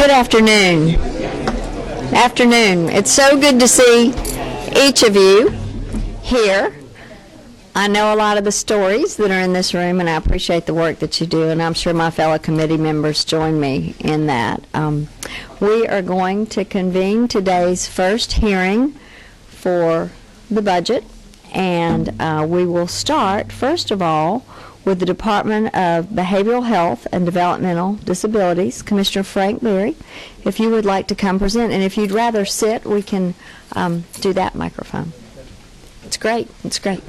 Good afternoon. It's so good to see each of you here. I know a lot of the stories that are in this room, and I appreciate the work that you do, and I'm sure my fellow committee members join me in that. We are going to convene today's first hearing for the budget, and we will start, first of all, with the Department of Behavioral Health and Developmental Disabilities, Commissioner Frank Leary. If you would like to come present, and if you'd rather sit, we can do that microphone. It's great. It's great.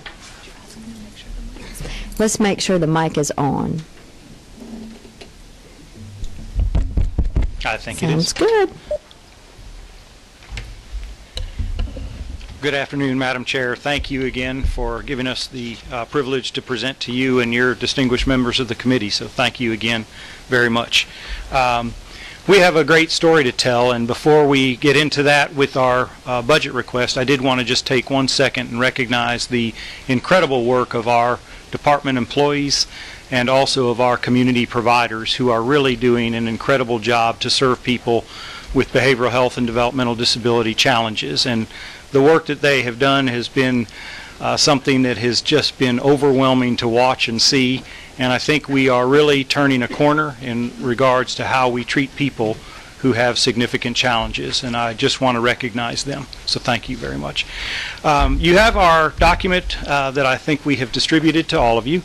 Let's make sure the mic is on. I think it is. Sounds good. Good afternoon, Madam Chair. Thank you again for giving us the privilege to present to you and your distinguished members of the committee. So thank you again very much. We have a great story to tell, and before we get into that with our budget request, I did want to just take 1 second and recognize the incredible work of our department employees and also of our community providers who are really doing an incredible job to serve people with behavioral health and developmental disability challenges. And the work that they have done has been something that has just been overwhelming to watch and see, and I think we are really turning a corner in regards to how we treat people who have significant challenges, and I just want to recognize them. So thank you very much. You have our document that I think we have distributed to all of you.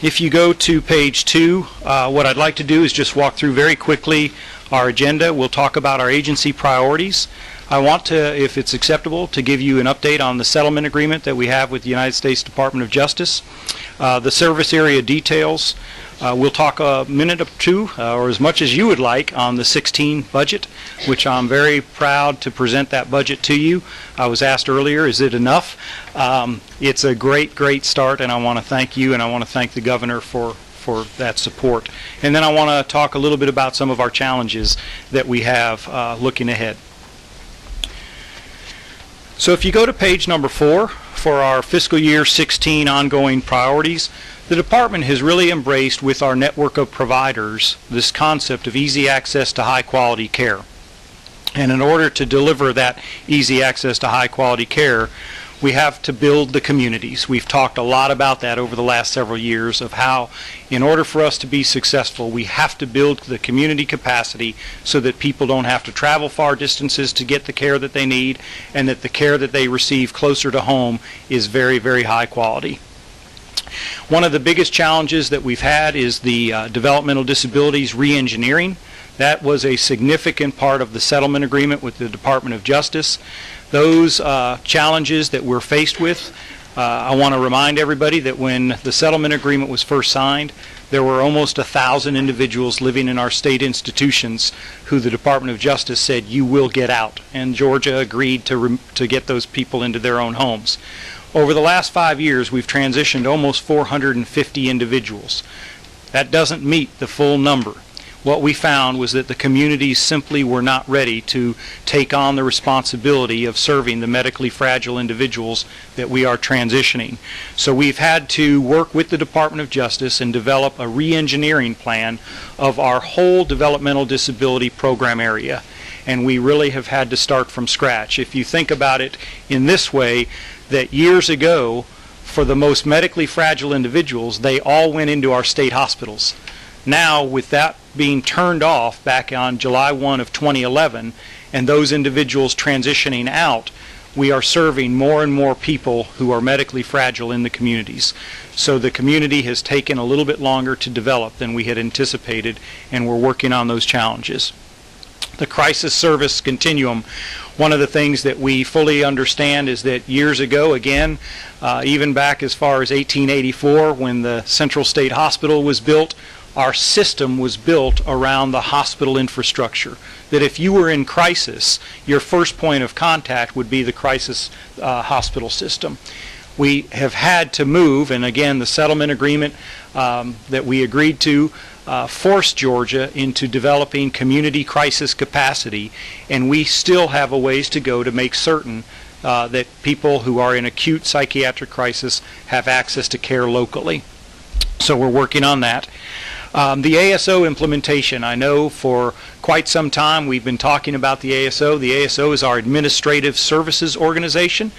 If you go to page 2, what I'd like to do is just walk through very quickly our agenda. We'll talk about our agency priorities. I want to, if it's acceptable, to give you an update on the settlement agreement that we have with the United States Department of Justice. The service area details. We'll talk a minute or two, or as much as you would like, on the 16 budget, which I'm very proud to present that budget to you. I was asked earlier, is it enough? It's a great start, and I want to thank you, and I want to thank the governor for that support. And then I want to talk a little bit about some of our challenges that we have looking ahead. So if you go to page number 4 for our fiscal year 16 ongoing priorities, the department has really embraced with our network of providers this concept of easy access to high quality care. And in order to deliver that easy access to high quality care, we have to build the communities. We've talked a lot about that over the last several years of how, in order for us to be successful, we have to build the community capacity so that people don't have to travel far distances to get the care that they need, and that the care that they receive closer to home is very, very high quality. One of the biggest challenges that we've had is the developmental disabilities re-engineering. That was a significant part of the settlement agreement with the Department of Justice. Those challenges that we're faced with, I want to remind everybody that when the settlement agreement was first signed, there were almost 1,000 individuals living in our state institutions who the Department of Justice said, you will get out. And Georgia agreed to get those people into their own homes. Over the last 5 years, we've transitioned almost 450 individuals. That doesn't meet the full number. What we found was that the communities simply were not ready to take on the responsibility of serving the medically fragile individuals that we are transitioning. So we've had to work with the Department of Justice and develop a re-engineering plan of our whole developmental disability program area. And we really have had to start from scratch. If you think about it in this way, that years ago, for the most medically fragile individuals, they all went into our state hospitals. Now, with that being turned off back on July 1 of 2011, and those individuals transitioning out, we are serving more and more people who are medically fragile in the communities. So the community has taken a little bit longer to develop than we had anticipated, and we're working on those challenges. The crisis service continuum. One of the things that we fully understand is that years ago, again, even back as far as 1884, when the Central State Hospital was built, our system was built around the hospital infrastructure. That if you were in crisis, your first point of contact would be the crisis hospital system. We have had to move, and again, the settlement agreement that we agreed to forced Georgia into developing community crisis capacity, and we still have a ways to go to make certain that people who are in acute psychiatric crisis have access to care locally. So we're working on that. The ASO implementation, I know for quite some time we've been talking about the ASO. The ASO is our Administrative Services Organization.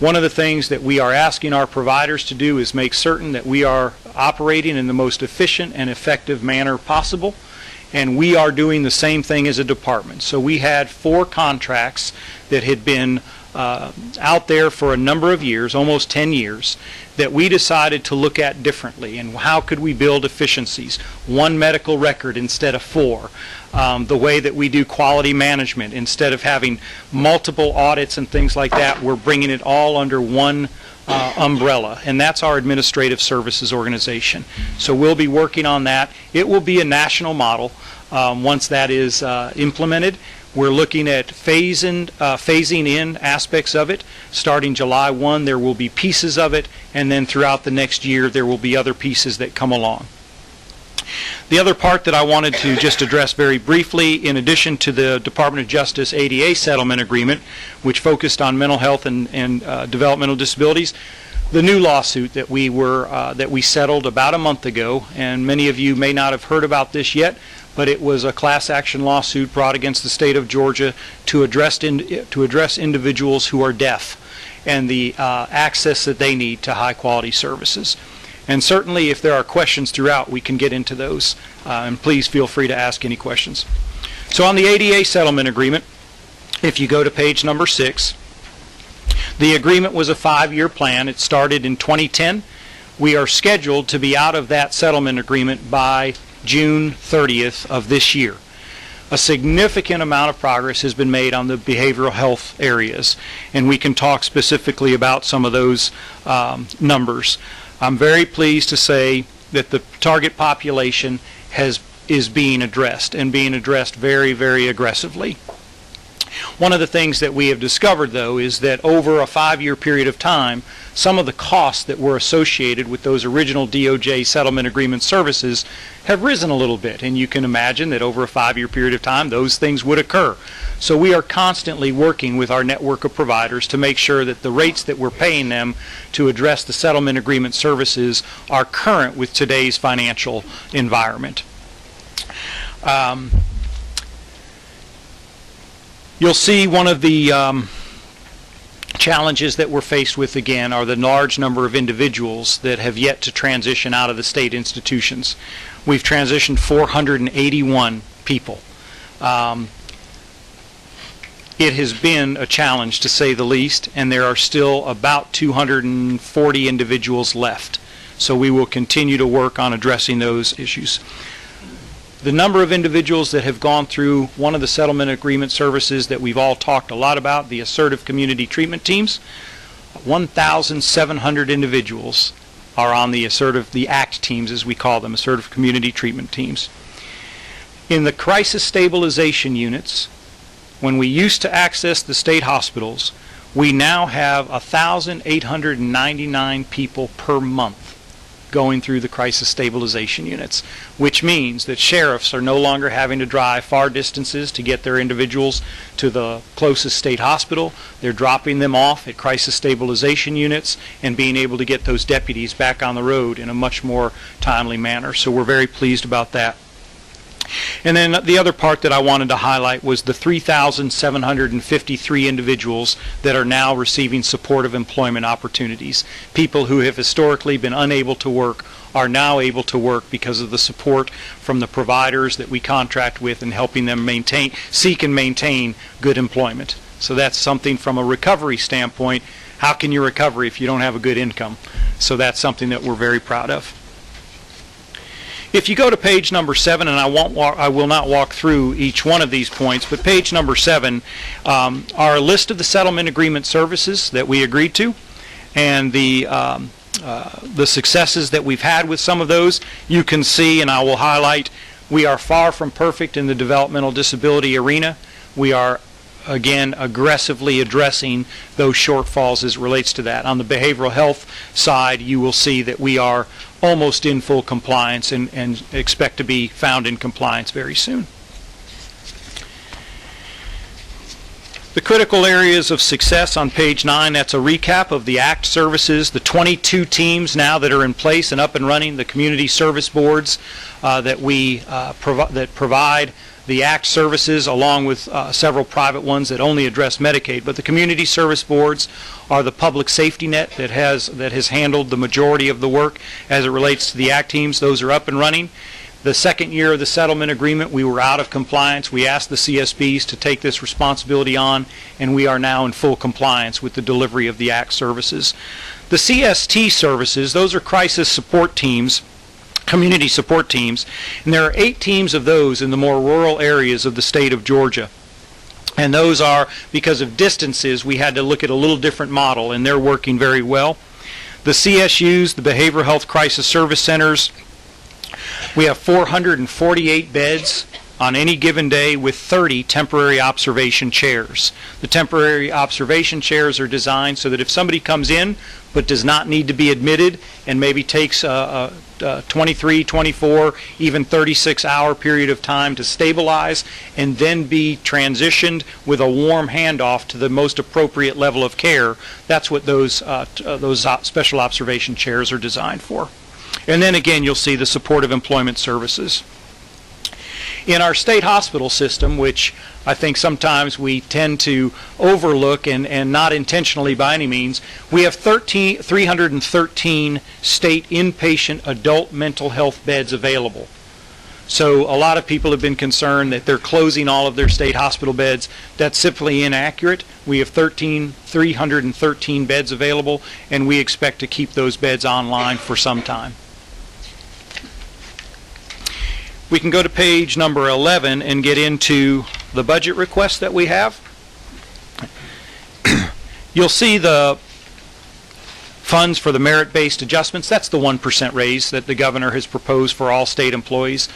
One of the things that we are asking our providers to do is make certain that we are operating in the most efficient and effective manner possible, and we are doing the same thing as a department. So we had 4 contracts that had been out there for a number of years, almost 10 years, that we decided to look at differently, and how could we build efficiencies. 1 medical record instead of 4. The way that we do quality management, instead of having multiple audits and things like that, we're bringing it all under one umbrella, and that's our Administrative Services Organization. So we'll be working on that. It will be a national model once that is implemented. We're looking at phasing in aspects of it. Starting July 1, there will be pieces of it, and then throughout the next year there will be other pieces that come along. The other part that I wanted to just address very briefly, in addition to the Department of Justice ADA settlement agreement, which focused on mental health and developmental disabilities, the new lawsuit that we settled about a month ago, and many of you may not have heard about this yet, but it was a class action lawsuit brought against the state of Georgia to address individuals who are deaf and the access that they need to high quality services. And certainly if there are questions throughout, we can get into those, and please feel free to ask any questions. So on the ADA settlement agreement, if you go to page number 6, the agreement was a 5-year plan. It started in 2010. We are scheduled to be out of that settlement agreement by June 30th of this year. A significant amount of progress has been made on the behavioral health areas, and we can talk specifically about some of those numbers. I'm very pleased to say that the target population is being addressed, and being addressed very, very aggressively. One of the things that we have discovered, though, is that over a 5-year period of time, some of the costs that were associated with those original DOJ settlement agreement services have risen a little bit, and you can imagine that over a 5-year period of time those things would occur. So we are constantly working with our network of providers to make sure that the rates that we're paying them to address the settlement agreement services are current with today's financial environment. You'll see one of the challenges that we're faced with again are the large number of individuals that have yet to transition out of the state institutions. We've transitioned 481 people. It has been a challenge, to say the least, and there are still about 240 individuals left. So we will continue to work on addressing those issues. The number of individuals that have gone through one of the settlement agreement services that we've all talked a lot about, the assertive community treatment teams, 1,700 individuals are on the ACT teams, as we call them, assertive community treatment teams. In the crisis stabilization units, when we used to access the state hospitals, we now have 1,899 people per month going through the crisis stabilization units, which means that sheriffs are no longer having to drive far distances to get their individuals to the closest state hospital. They're dropping them off at crisis stabilization units and being able to get those deputies back on the road in a much more timely manner. So we're very pleased about that. And then the other part that I wanted to highlight was the 3,753 individuals that are now receiving supportive employment opportunities. People who have historically been unable to work are now able to work because of the support from the providers that we contract with and helping them seek and maintain good employment. So that's something from a recovery standpoint. How can you recover if you don't have a good income? So that's something that we're very proud of. If you go to page number 7, and I will not walk through each one of these points, but page number 7 are a list of the settlement agreement services that we agreed to, and the successes that we've had with some of those. You can see, and I will highlight, we are far from perfect in the developmental disability arena. We are, again, aggressively addressing those shortfalls as it relates to that. On the behavioral health side, you will see that we are almost in full compliance and expect to be found in compliance very soon. The critical areas of success on page 9, that's a recap of the ACT services, the 22 teams now that are in place and up and running, the community service boards that provide the ACT services, along with several private ones that only address Medicaid. But the community service boards are the public safety net that has handled the majority of the work as it relates to the ACT teams. Those are up and running. The second year of the settlement agreement, we were out of compliance. We asked the CSBs to take this responsibility on, and we are now in full compliance with the delivery of the ACT services. The CST services, those are crisis support teams, community support teams, and there are 8 teams of those in the more rural areas of the state of Georgia. And those are, because of distances, we had to look at a little different model, and they're working very well. The CSUs, the Behavioral Health Crisis Service Centers, we have 448 beds on any given day with 30 temporary observation chairs. The temporary observation chairs are designed so that if somebody comes in but does not need to be admitted and maybe takes a 23, 24, even 36-hour period of time to stabilize and then be transitioned with a warm handoff to the most appropriate level of care, that's what those special observation chairs are designed for. And then again, you'll see the supportive employment services. In our state hospital system, which I think sometimes we tend to overlook and not intentionally by any means, we have 313 state inpatient adult mental health beds available. So a lot of people have been concerned that they're closing all of their state hospital beds. That's simply inaccurate. We have 313 beds available, and we expect to keep those beds online for some time. We can go to page number 11 and get into the budget request that we have. You'll see the funds for the merit-based adjustments. That's the 1% raise that the governor has proposed for all state employees.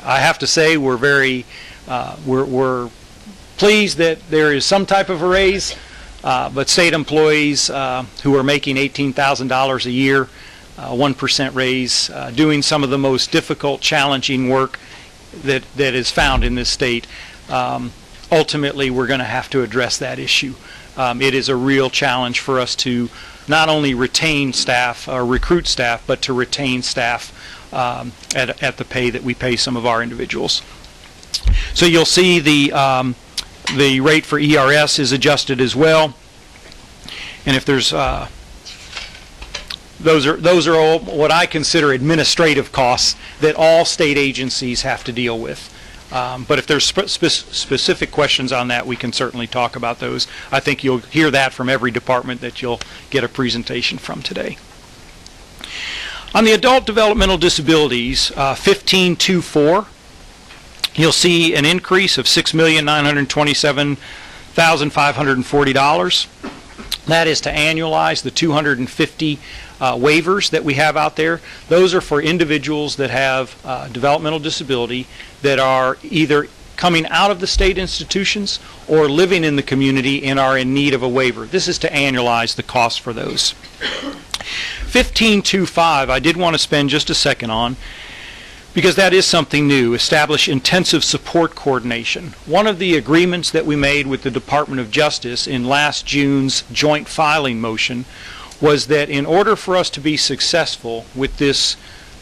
I have to say we're very we're pleased that there is some type of a raise, but state employees who are making $18,000 a year, 1% raise, doing some of the most difficult, challenging work that is found in this state. Ultimately, we're going to have to address that issue. It is a real challenge for us to not only retain staff or recruit staff, but to retain staff at the pay that we pay some of our individuals. So you'll see the rate for ERS is adjusted as well, and if there's those are all what I consider administrative costs that all state agencies have to deal with. But if there's specific questions on that, we can certainly talk about those. I think you'll hear that from every department that you'll get a presentation from today. On the adult developmental disabilities, 1524, you'll see an increase of $6,927,540. That is to annualize the 250 waivers that we have out there. Those are for individuals that have developmental disability that are either coming out of the state institutions or living in the community and are in need of a waiver. This is to annualize the cost for those. 1525, I did want to spend just a second on, because that is something new, establish intensive support coordination. One of the agreements that we made with the Department of Justice in last June's joint filing motion was that in order for us to be successful with this,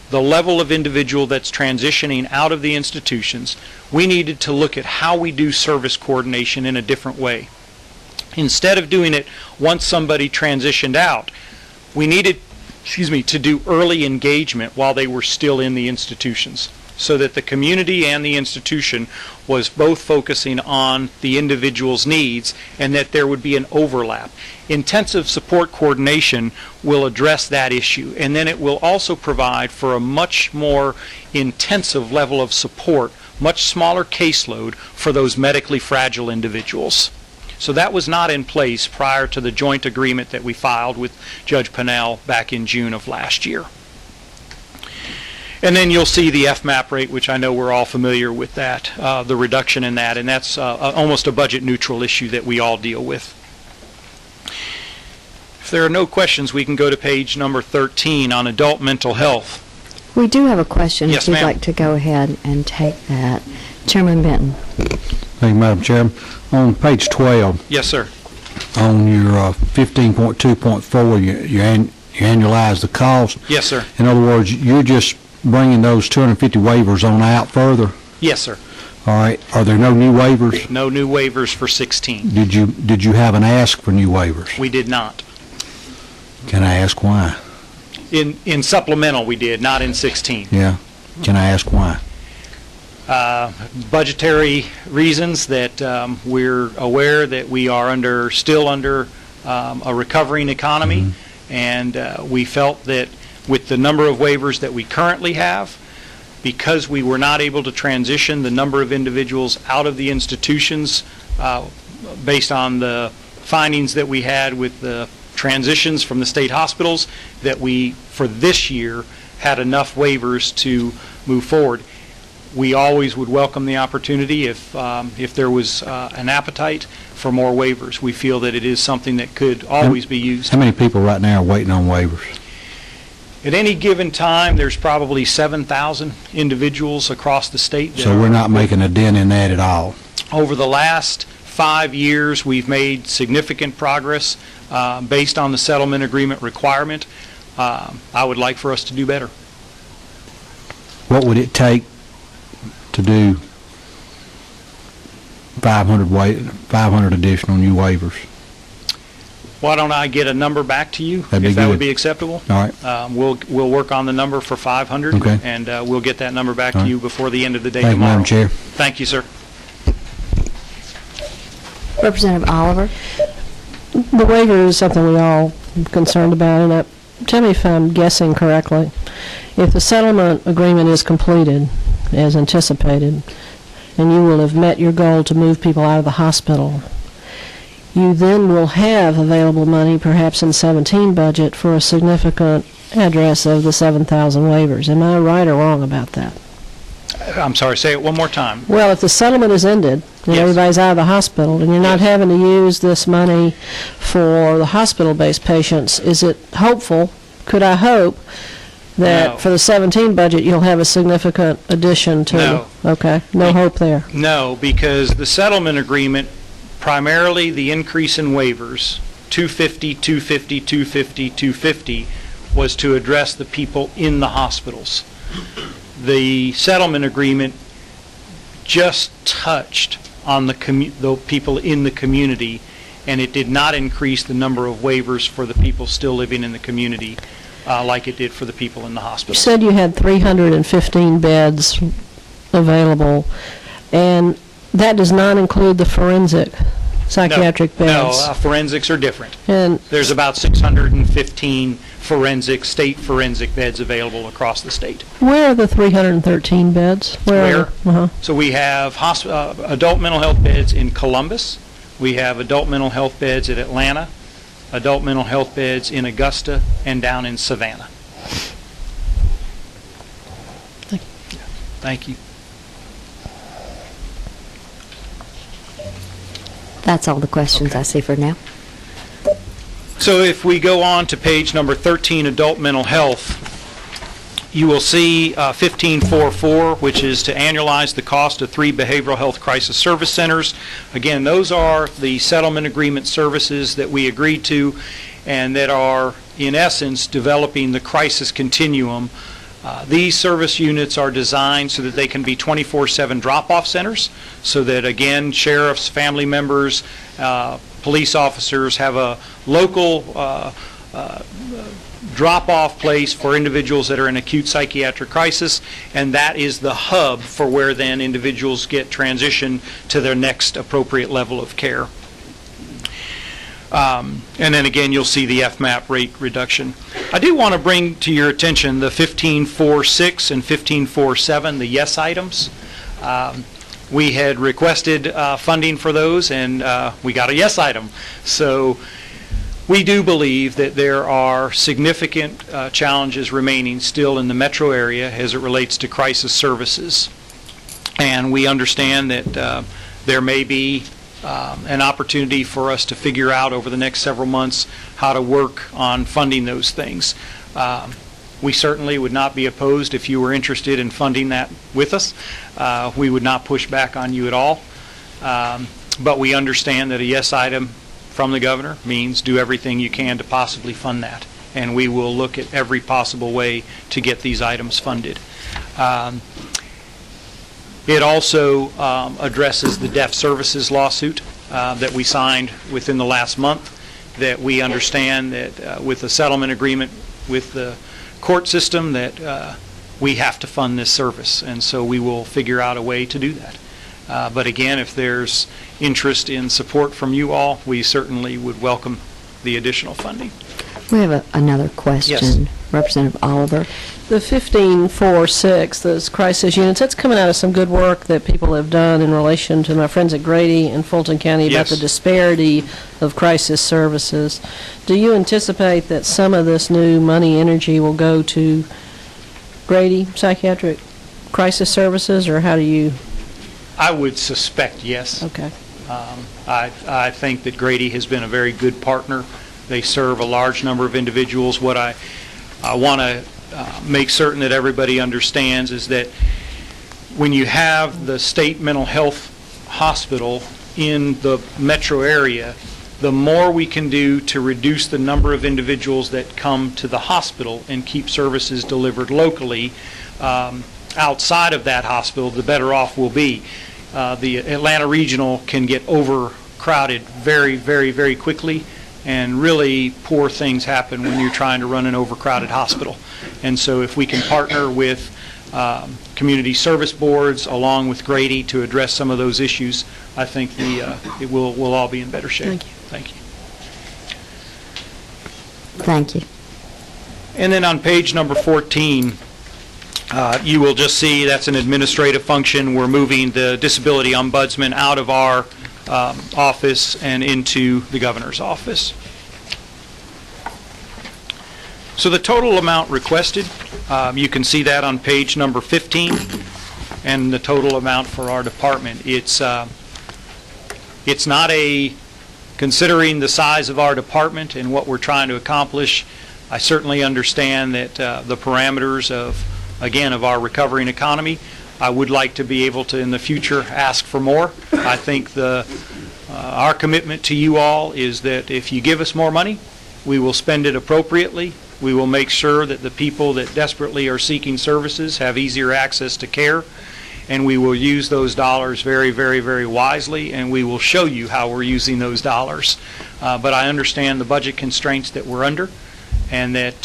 the level of individual that's transitioning out of the institutions, we needed to look at how we do service coordination in a different way. Instead of doing it once somebody transitioned out, we needed to do early engagement while they were still in the institutions, so that the community and the institution was both focusing on the individual's needs and that there would be an overlap. Intensive support coordination will address that issue, and then it will also provide for a much more intensive level of support, much smaller caseload for those medically fragile individuals. So that was not in place prior to the joint agreement that we filed with Judge Pennell back in June of last year. And then you'll see the FMAP rate, which I know we're all familiar with that, the reduction in that, and that's almost a budget neutral issue that we all deal with. If there are no questions, we can go to page number 13 on adult mental health. We do have a question. Yes, if you'd ma'am. like to go ahead and take that. Chairman Benton. Thank you, Madam Chairman. On page 12, Yes, sir. on your 15.2.4, you annualize the cost. Yes, sir. In other words, you're just bringing those 250 waivers on out further. Yes, sir. All right. Are there no new waivers? No new waivers for 16. Did you have an ask for new waivers? We did not. Can I ask why? In supplemental, we did, not in 16. Yeah. Can I ask why? Budgetary reasons that we're aware that we are still under a recovering economy, and we felt that with the number of waivers that we currently have, because we were not able to transition the number of individuals out of the institutions based on the findings that we had with the transitions from the state hospitals, that we, for this year, had enough waivers to move forward. We always would welcome the opportunity if there was an appetite for more waivers. We feel that it is something that could always be used. How many people right now are waiting on waivers? At any given time, there's probably 7,000 individuals across the state. So we're not making a dent in that at all. Over the last 5 years, we've made significant progress based on the settlement agreement requirement. I would like for us to do better. What would it take to do 500 additional new waivers? Why don't I get a number back to you, That'd be if that good. would be acceptable? All right. We'll work on the number for 500, Okay. and we'll get that number back All to right. you before the end of the day Thank you, tomorrow. Madam Chair. Thank you, sir. Representative Oliver? The waiver is something we all are concerned about, and tell me if I'm guessing correctly. If the settlement agreement is completed as anticipated, and you will have met your goal to move people out of the hospital, you then will have available money, perhaps in 17 budget, for a significant address of the 7,000 waivers. Am I right or wrong about that? I'm sorry, say it one more time. Well, if the settlement is ended and Yes. everybody's out of the hospital and you're not Yes. having to use this money for the hospital-based patients, is it hopeful, could I hope, that No. for the 17 budget you'll have a significant addition to? No. Okay, no hope there. No, because the settlement agreement, primarily the increase in waivers, 250, 250, 250, 250, was to address the people in the hospitals. The settlement agreement just touched on the people in the community, and it did not increase the number of waivers for the people still living in the community like it did for the people in the You hospital. said you had 315 beds available, and that does not include the forensic psychiatric beds. No, forensics are different. And There's about 615 state forensic beds available across the state. where are the 313 beds? Where? Uh-huh. So we have adult mental health beds in Columbus. We have adult mental health beds at Atlanta, adult mental health beds in Augusta, and down in Savannah. Thank you. Thank you. That's all the questions I see for now. So if we go on to page number 13, adult mental health, you will see 1544, which is to annualize the cost of 3 behavioral health crisis service centers. Again, those are the settlement agreement services that we agreed to and that are, in essence, developing the crisis continuum. These service units are designed so that they can be 24/7 drop-off centers, so that, again, sheriffs, family members, police officers have a local drop-off place for individuals that are in acute psychiatric crisis, and that is the hub for where then individuals get transitioned to their next appropriate level of care. And then again, you'll see the FMAP rate reduction. I do want to bring to your attention the 1546 and 1547, the yes items. We had requested funding for those, and we got a yes item. So we do believe that there are significant challenges remaining still in the metro area as it relates to crisis services. And we understand that there may be an opportunity for us to figure out over the next several months how to work on funding those things. We certainly would not be opposed if you were interested in funding that with us. We would not push back on you at all. But we understand that a yes item from the governor means do everything you can to possibly fund that. And we will look at every possible way to get these items funded. It also addresses the deaf services lawsuit that we signed within the last month, that we understand that with the settlement agreement with the court system that we have to fund this service, and so we will figure out a way to do that. But again, if there's interest in support from you all, we certainly would welcome the additional funding. We have another question. Yes. Representative Oliver. The 1546, those crisis units, that's coming out of some good work that people have done in relation to my friends at Grady and Fulton County about Yes. the disparity of crisis services. Do you anticipate that some of this new money energy will go to Grady psychiatric crisis services, or how do you? I would suspect yes. Okay. I think that Grady has been a very good partner. They serve a large number of individuals. What I want to make certain that everybody understands is that when you have the state mental health hospital in the metro area, the more we can do to reduce the number of individuals that come to the hospital and keep services delivered locally outside of that hospital, the better off we'll be. The Atlanta Regional can get overcrowded very, very, very quickly, and really poor things happen when you're trying to run an overcrowded hospital. And so if we can partner with community service boards along with Grady to address some of those issues, I think we'll all be in better shape. Thank you. Thank you. Thank you. And then on page number 14, you will just see that's an administrative function. We're moving the disability ombudsman out of our office and into the governor's office. So the total amount requested, you can see that on page number 15, and the total amount for our department. It's not considering the size of our department and what we're trying to accomplish, I certainly understand that the parameters of our recovering economy, I would like to be able to in the future ask for more. I think our commitment to you all is that if you give us more money, we will spend it appropriately. We will make sure that the people that desperately are seeking services have easier access to care, and we will use those dollars very, very, very wisely, and we will show you how we're using those dollars. But I understand the budget constraints that we're under, and that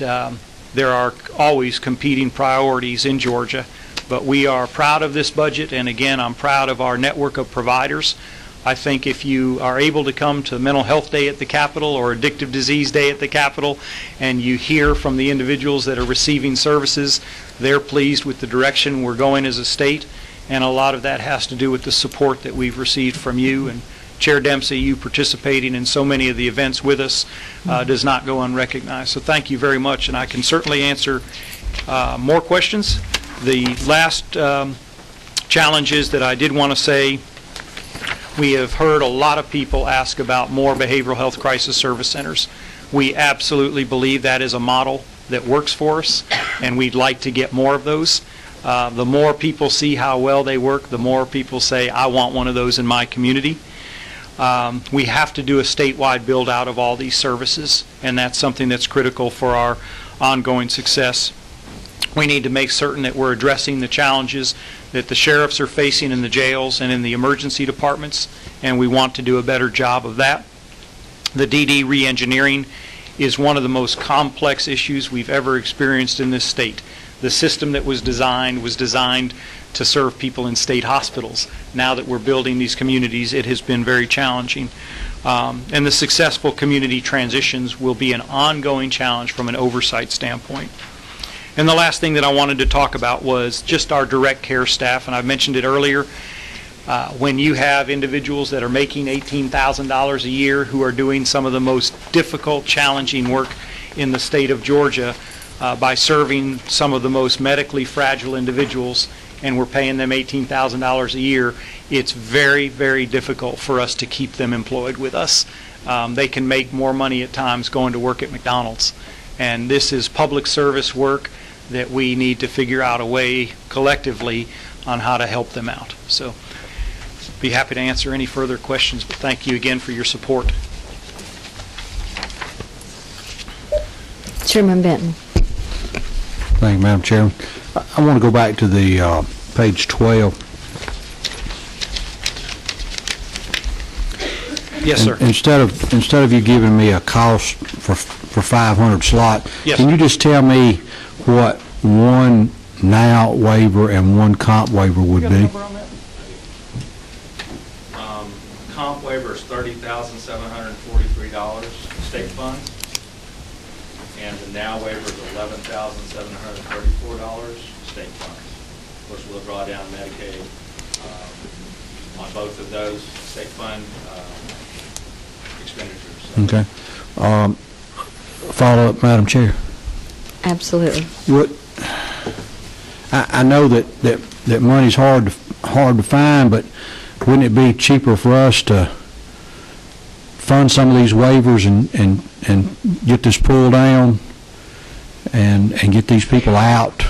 there are always competing priorities in Georgia. But we are proud of this budget, and again, I'm proud of our network of providers. I think if you are able to come to Mental Health Day at the Capitol or Addictive Disease Day at the Capitol, and you hear from the individuals that are receiving services, they're pleased with the direction we're going as a state, and a lot of that has to do with the support that we've received from you. And Chair Dempsey, you participating in so many of the events with us does not go unrecognized. So thank you very much, and I can certainly answer more questions. The last challenges that I did want to say, we have heard a lot of people ask about more behavioral health crisis service centers. We absolutely believe that is a model that works for us, and we'd like to get more of those. The more people see how well they work, the more people say, I want one of those in my community. We have to do a statewide build out of all these services, and that's something that's critical for our ongoing success. We need to make certain that we're addressing the challenges that the sheriffs are facing in the jails and in the emergency departments, and we want to do a better job of that. The DD re-engineering is one of the most complex issues we've ever experienced in this state. The system that was designed to serve people in state hospitals. Now that we're building these communities, it has been very challenging. And the successful community transitions will be an ongoing challenge from an oversight standpoint. And the last thing that I wanted to talk about was just our direct care staff, and I mentioned it earlier. When you have individuals that are making $18,000 a year who are doing some of the most difficult, challenging work in the state of Georgia by serving some of the most medically fragile individuals, and we're paying them $18,000 a year, it's very, very difficult for us to keep them employed with us. They can make more money at times going to work at McDonald's. And this is public service work that we need to figure out a way collectively on how to help them out. So be happy to answer any further questions, but thank you again for your support. Chairman Benton. Thank you, Madam Chairman. I want to go back to the page 12. Yes, sir. Instead of you giving me a cost for 500 slot, Yes, can sir. you just tell me what one now waiver and one comp waiver would be? Comp waiver is $30,743 state funds, and the now waiver is $11,734 state funds. Of course, we'll draw down Medicaid on both of those state fund expenditures. Okay. Follow up, Madam Chair. Absolutely. What, I know that money's hard to find, but wouldn't it be cheaper for us to fund some of these waivers and get this pulled down and get these people out?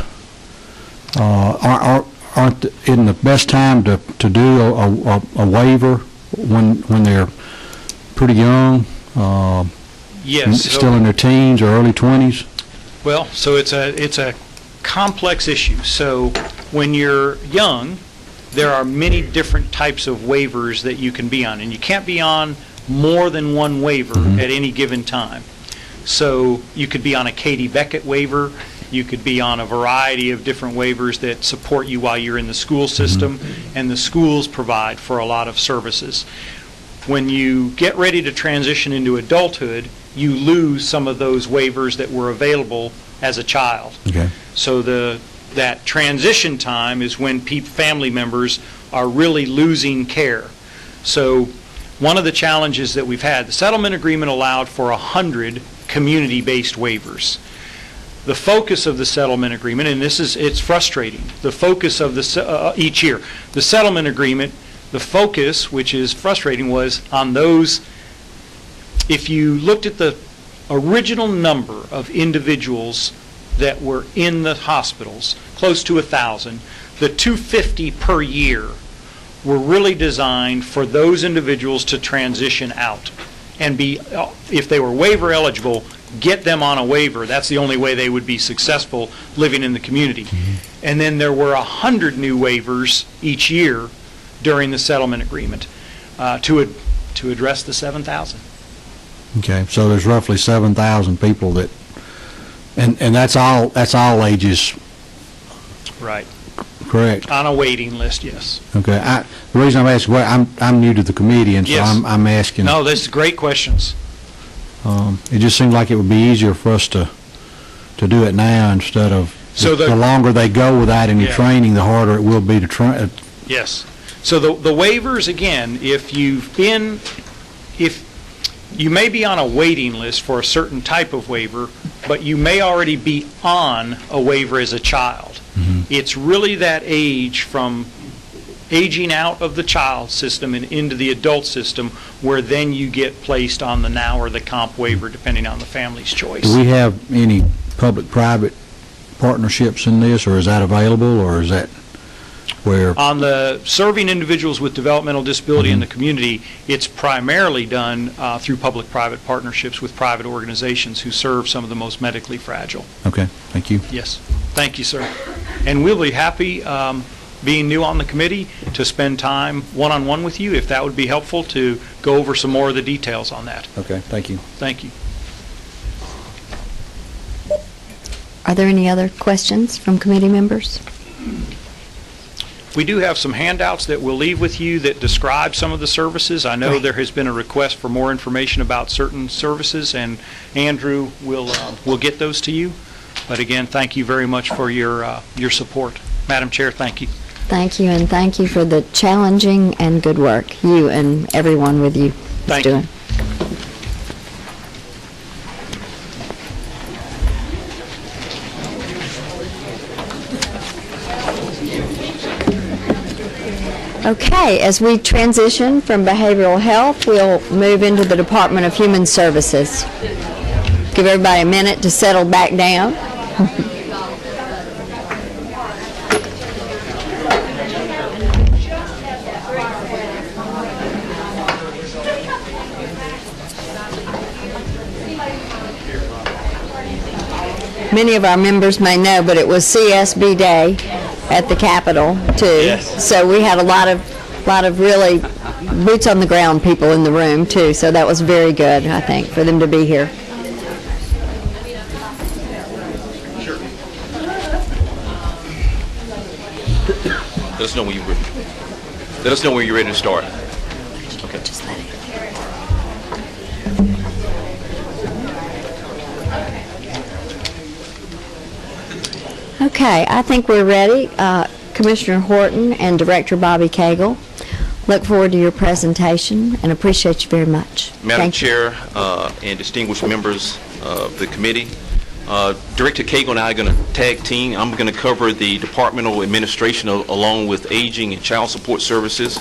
Isn't the best time to do a waiver when they're pretty young? Yes. Still in their teens or early 20s? Well, so it's a complex issue. So when you're young, there are many different types of waivers that you can be on, and you can't be on more than one waiver at any given time. So you could be on a Katie Beckett waiver. You could be on a variety of different waivers that support you while you're in the school system, and the schools provide for a lot of services. When you get ready to transition into adulthood, you lose some of those waivers that were available as a child. Okay. So that transition time is when family members are really losing care. So one of the challenges that we've had, the settlement agreement allowed for 100 community-based waivers. The focus of the settlement agreement, and it's frustrating, the focus of each year, the settlement agreement, the focus, which is frustrating, was on those. If you looked at the original number of individuals that were in the hospitals, close to 1,000, the 250 per year were really designed for those individuals to transition out and be, if they were waiver eligible, get them on a waiver. That's the only way they would be successful living in the community. And then there were 100 new waivers each year during the settlement agreement to address the 7,000. Okay, so there's roughly 7,000 people that, and that's all ages, Right. correct? On a waiting list, yes. Okay, the reason I'm asking, I'm new to the committee, and so Yes. I'm asking. No, this is great questions. It just seemed like it would be easier for us to do it now instead of, So the longer they go without any Yeah. training, the harder it will be to train. Yes. So the waivers, again, if you may be on a waiting list for a certain type of waiver, but you may already be on a waiver as a child. It's really that age from aging out of the child system and into the adult system where then you get placed on the now or the comp waiver, depending on the family's choice. Do we have any public-private partnerships in this, or is that available, or is that where? On the serving individuals with developmental disability in the community, it's primarily done through public-private partnerships with private organizations who serve some of the most medically fragile. Okay, thank you. Yes. Thank you, sir. And we'll be happy, being new on the committee, to spend time one-on-one with you, if that would be helpful, to go over some more of the details on that. Okay, thank you. Thank you. Are there any other questions from committee members? We do have some handouts that we'll leave with you that describe some of the services. I know Right. there has been a request for more information about certain services, and Andrew will get those to you. But again, thank you very much for your support. Madam Chair, thank you. Thank you, and thank you for the challenging and good work you and everyone with you is Thank you. doing. Okay, as we transition from behavioral health, we'll move into the Department of Human Services. Give everybody a minute to settle back down. many of our members may know, but it was CSB Day at the Capitol too. Yes. So we had a lot of really boots on the ground people in the room too. So that was very good, I think, for them to be here. Let us know when you're ready. Let us know when you're ready to start. Okay. Okay, I think we're ready. Commissioner Horton and Director Bobby Cagle, look forward to your presentation and appreciate you very much. Madam Thank you. Chair and distinguished members of the committee, Director Cagle and I are going to tag team. I'm going to cover the departmental administration along with aging and child support services.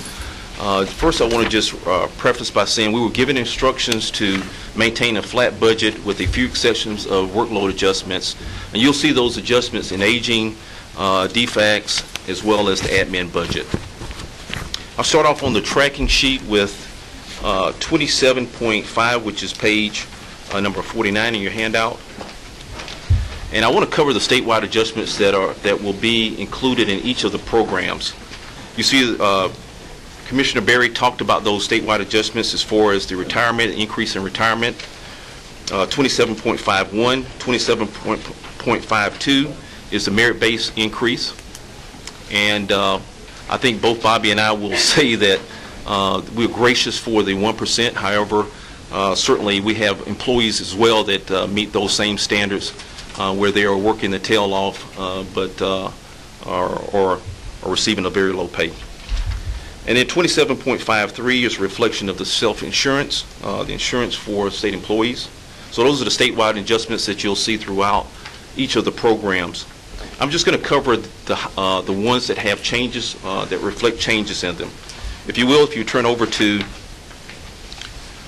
First, I want to just preface by saying we were given instructions to maintain a flat budget with a few exceptions of workload adjustments. And you'll see those adjustments in aging, DFACs, as well as the admin budget. I'll start off on the tracking sheet with 27.5, which is page number 49 in your handout. And I want to cover the statewide adjustments that will be included in each of the programs. You see, Commissioner Berry talked about those statewide adjustments as far as the retirement, increase in retirement. 27.51, 27.52 is the merit-based increase. And I think both Bobby and I will say that we're gracious for the 1%. However, certainly we have employees as well that meet those same standards where they are working the tail off but are receiving a very low pay. And then 27.53 is a reflection of the self-insurance, the insurance for state employees. So those are the statewide adjustments that you'll see throughout each of the programs. I'm just going to cover the ones that have changes, that reflect changes in them. If you will, if you turn over to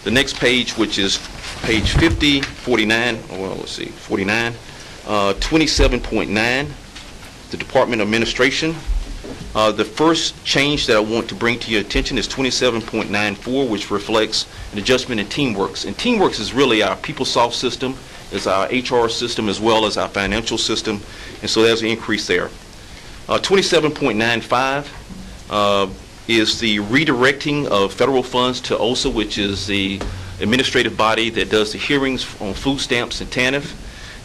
the next page, which is page 50, 49, well, let's see, 49, 27.9, the Department of Administration. The first change that I want to bring to your attention is 27.94, which reflects an adjustment in TeamWorks. And TeamWorks is really our PeopleSoft system, is our HR system, as well as our financial system. And so there's an increase there. 27.95 is the redirecting of federal funds to OSA, which is the administrative body that does the hearings on food stamps and TANF.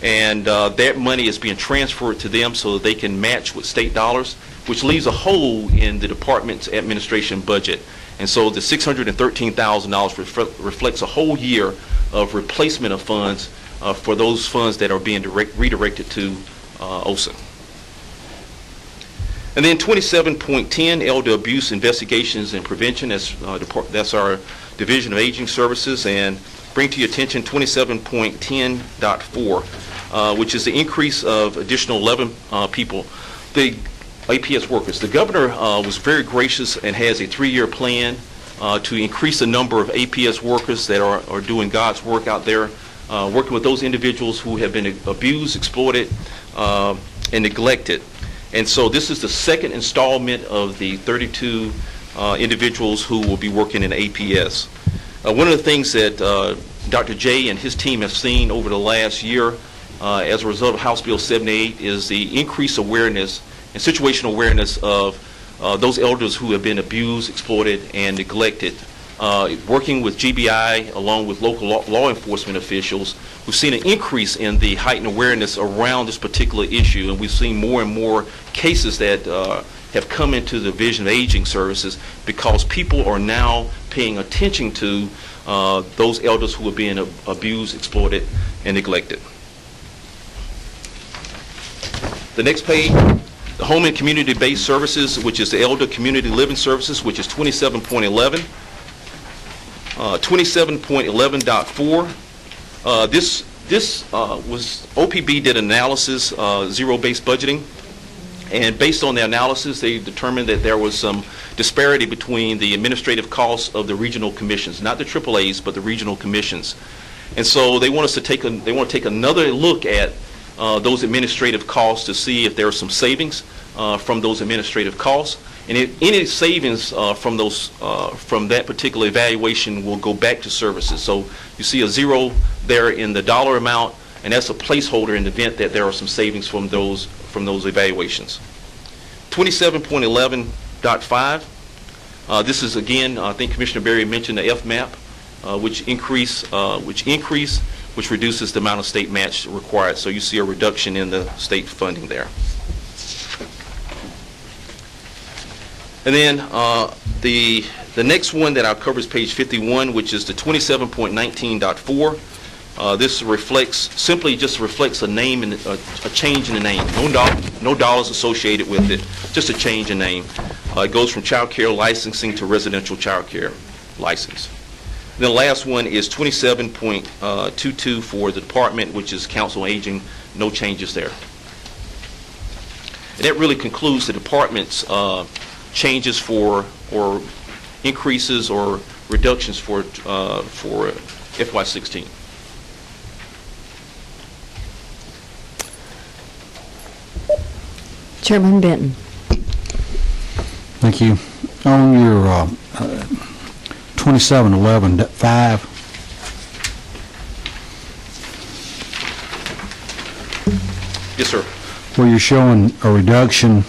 And that money is being transferred to them so that they can match with state dollars, which leaves a hole in the department's administration budget. And so the $613,000 reflects a whole year of replacement of funds for those funds that are being redirected to OSA. And then 27.10, elder abuse investigations and prevention. That's our Division of Aging Services. And bring to your attention 27.10.4, which is the increase of additional 11 people. The APS workers. The governor was very gracious and has a 3-year plan to increase the number of APS workers that are doing God's work out there, working with those individuals who have been abused, exploited, and neglected. And so this is the second installment of the 32 individuals who will be working in APS. One of the things that Dr. J and his team have seen over the last year as a result of House Bill 78 is the increased awareness and situational awareness of those elders who have been abused, exploited, and neglected. Working with GBI along with local law enforcement officials, we've seen an increase in the heightened awareness around this particular issue, and we've seen more and more cases that have come into the Division of Aging Services because people are now paying attention to those elders who are being abused, exploited, and neglected. The next page, the Home and Community-Based Services, which is the Elder Community Living Services, which is 27.11. 27.11.4. This was OPB did analysis, zero-based budgeting, and based on the analysis, they determined that there was some disparity between the administrative costs of the regional commissions, not the AAAs, but the regional commissions. And so they want us to take another look at those administrative costs to see if there are some savings from those administrative costs. And if any savings from that particular evaluation will go back to services. So you see a zero there in the dollar amount, and that's a placeholder in the event that there are some savings from those evaluations. 27.11.5. This is again, I think Commissioner Berry mentioned the FMAP, which reduces the amount of state match required. So you see a reduction in the state funding there. And then the next one that I'll cover is page 51, which is the 27.19.4. This simply reflects a name and a change in the name. No dollars associated with it, just a change in name. It goes from child care licensing to residential child care license. Then the last one is 27.22 for the department, which is council on aging. No changes there. And that really concludes the department's changes for or increases or reductions for FY16. Chairman Benton. Thank you. On your 2711.5, Yes, sir. where you're showing a reduction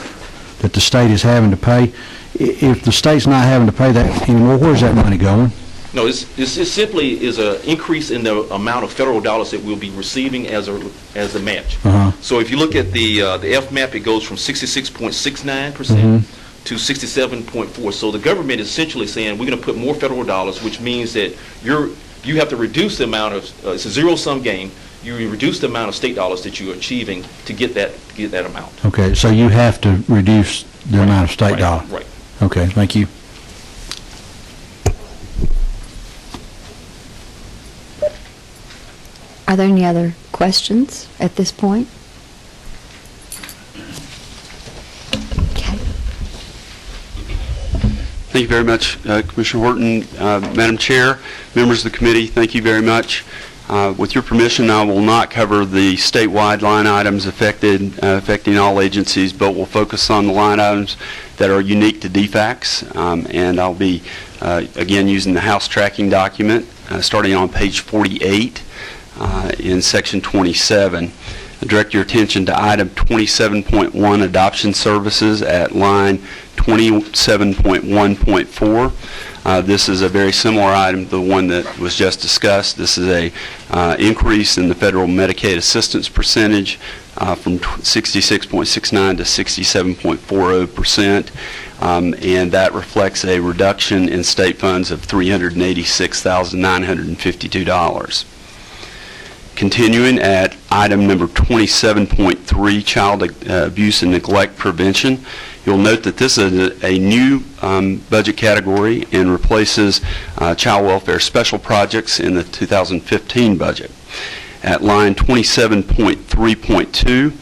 that the state is having to pay, if the state's not having to pay that anymore, where's that money going? No, it simply is an increase in the amount of federal dollars that we'll be receiving as a match. So if you look at the FMAP, it goes from 66.69% to 67.4%. So the government is essentially saying we're going to put more federal dollars, which means that you have to reduce the amount of it's a zero-sum game. You reduce the amount of state dollars that you're achieving to get that amount. Okay, so you have to reduce the amount of state dollars. Right. Okay, thank you. Are there any other questions at this point? Okay. Thank you very much, Commissioner Horton. Madam Chair, members of the committee, thank you very much. With your permission, I will not cover the statewide line items affecting all agencies, but will focus on the line items that are unique to DFACS, and I'll be, again, using the House tracking document, starting on page 48 in section 27. I direct your attention to item 27.1, adoption services, at line 27.1.4. This is a very similar item to the one that was just discussed. This is a increase in the federal Medicaid assistance percentage from 66.69 to 67.40%, and that reflects a reduction in state funds of $386,952. Continuing at item number 27.3, child abuse and neglect prevention, you'll note that this is a new budget category and replaces child welfare special projects in the 2015 budget. At line 27.3.2,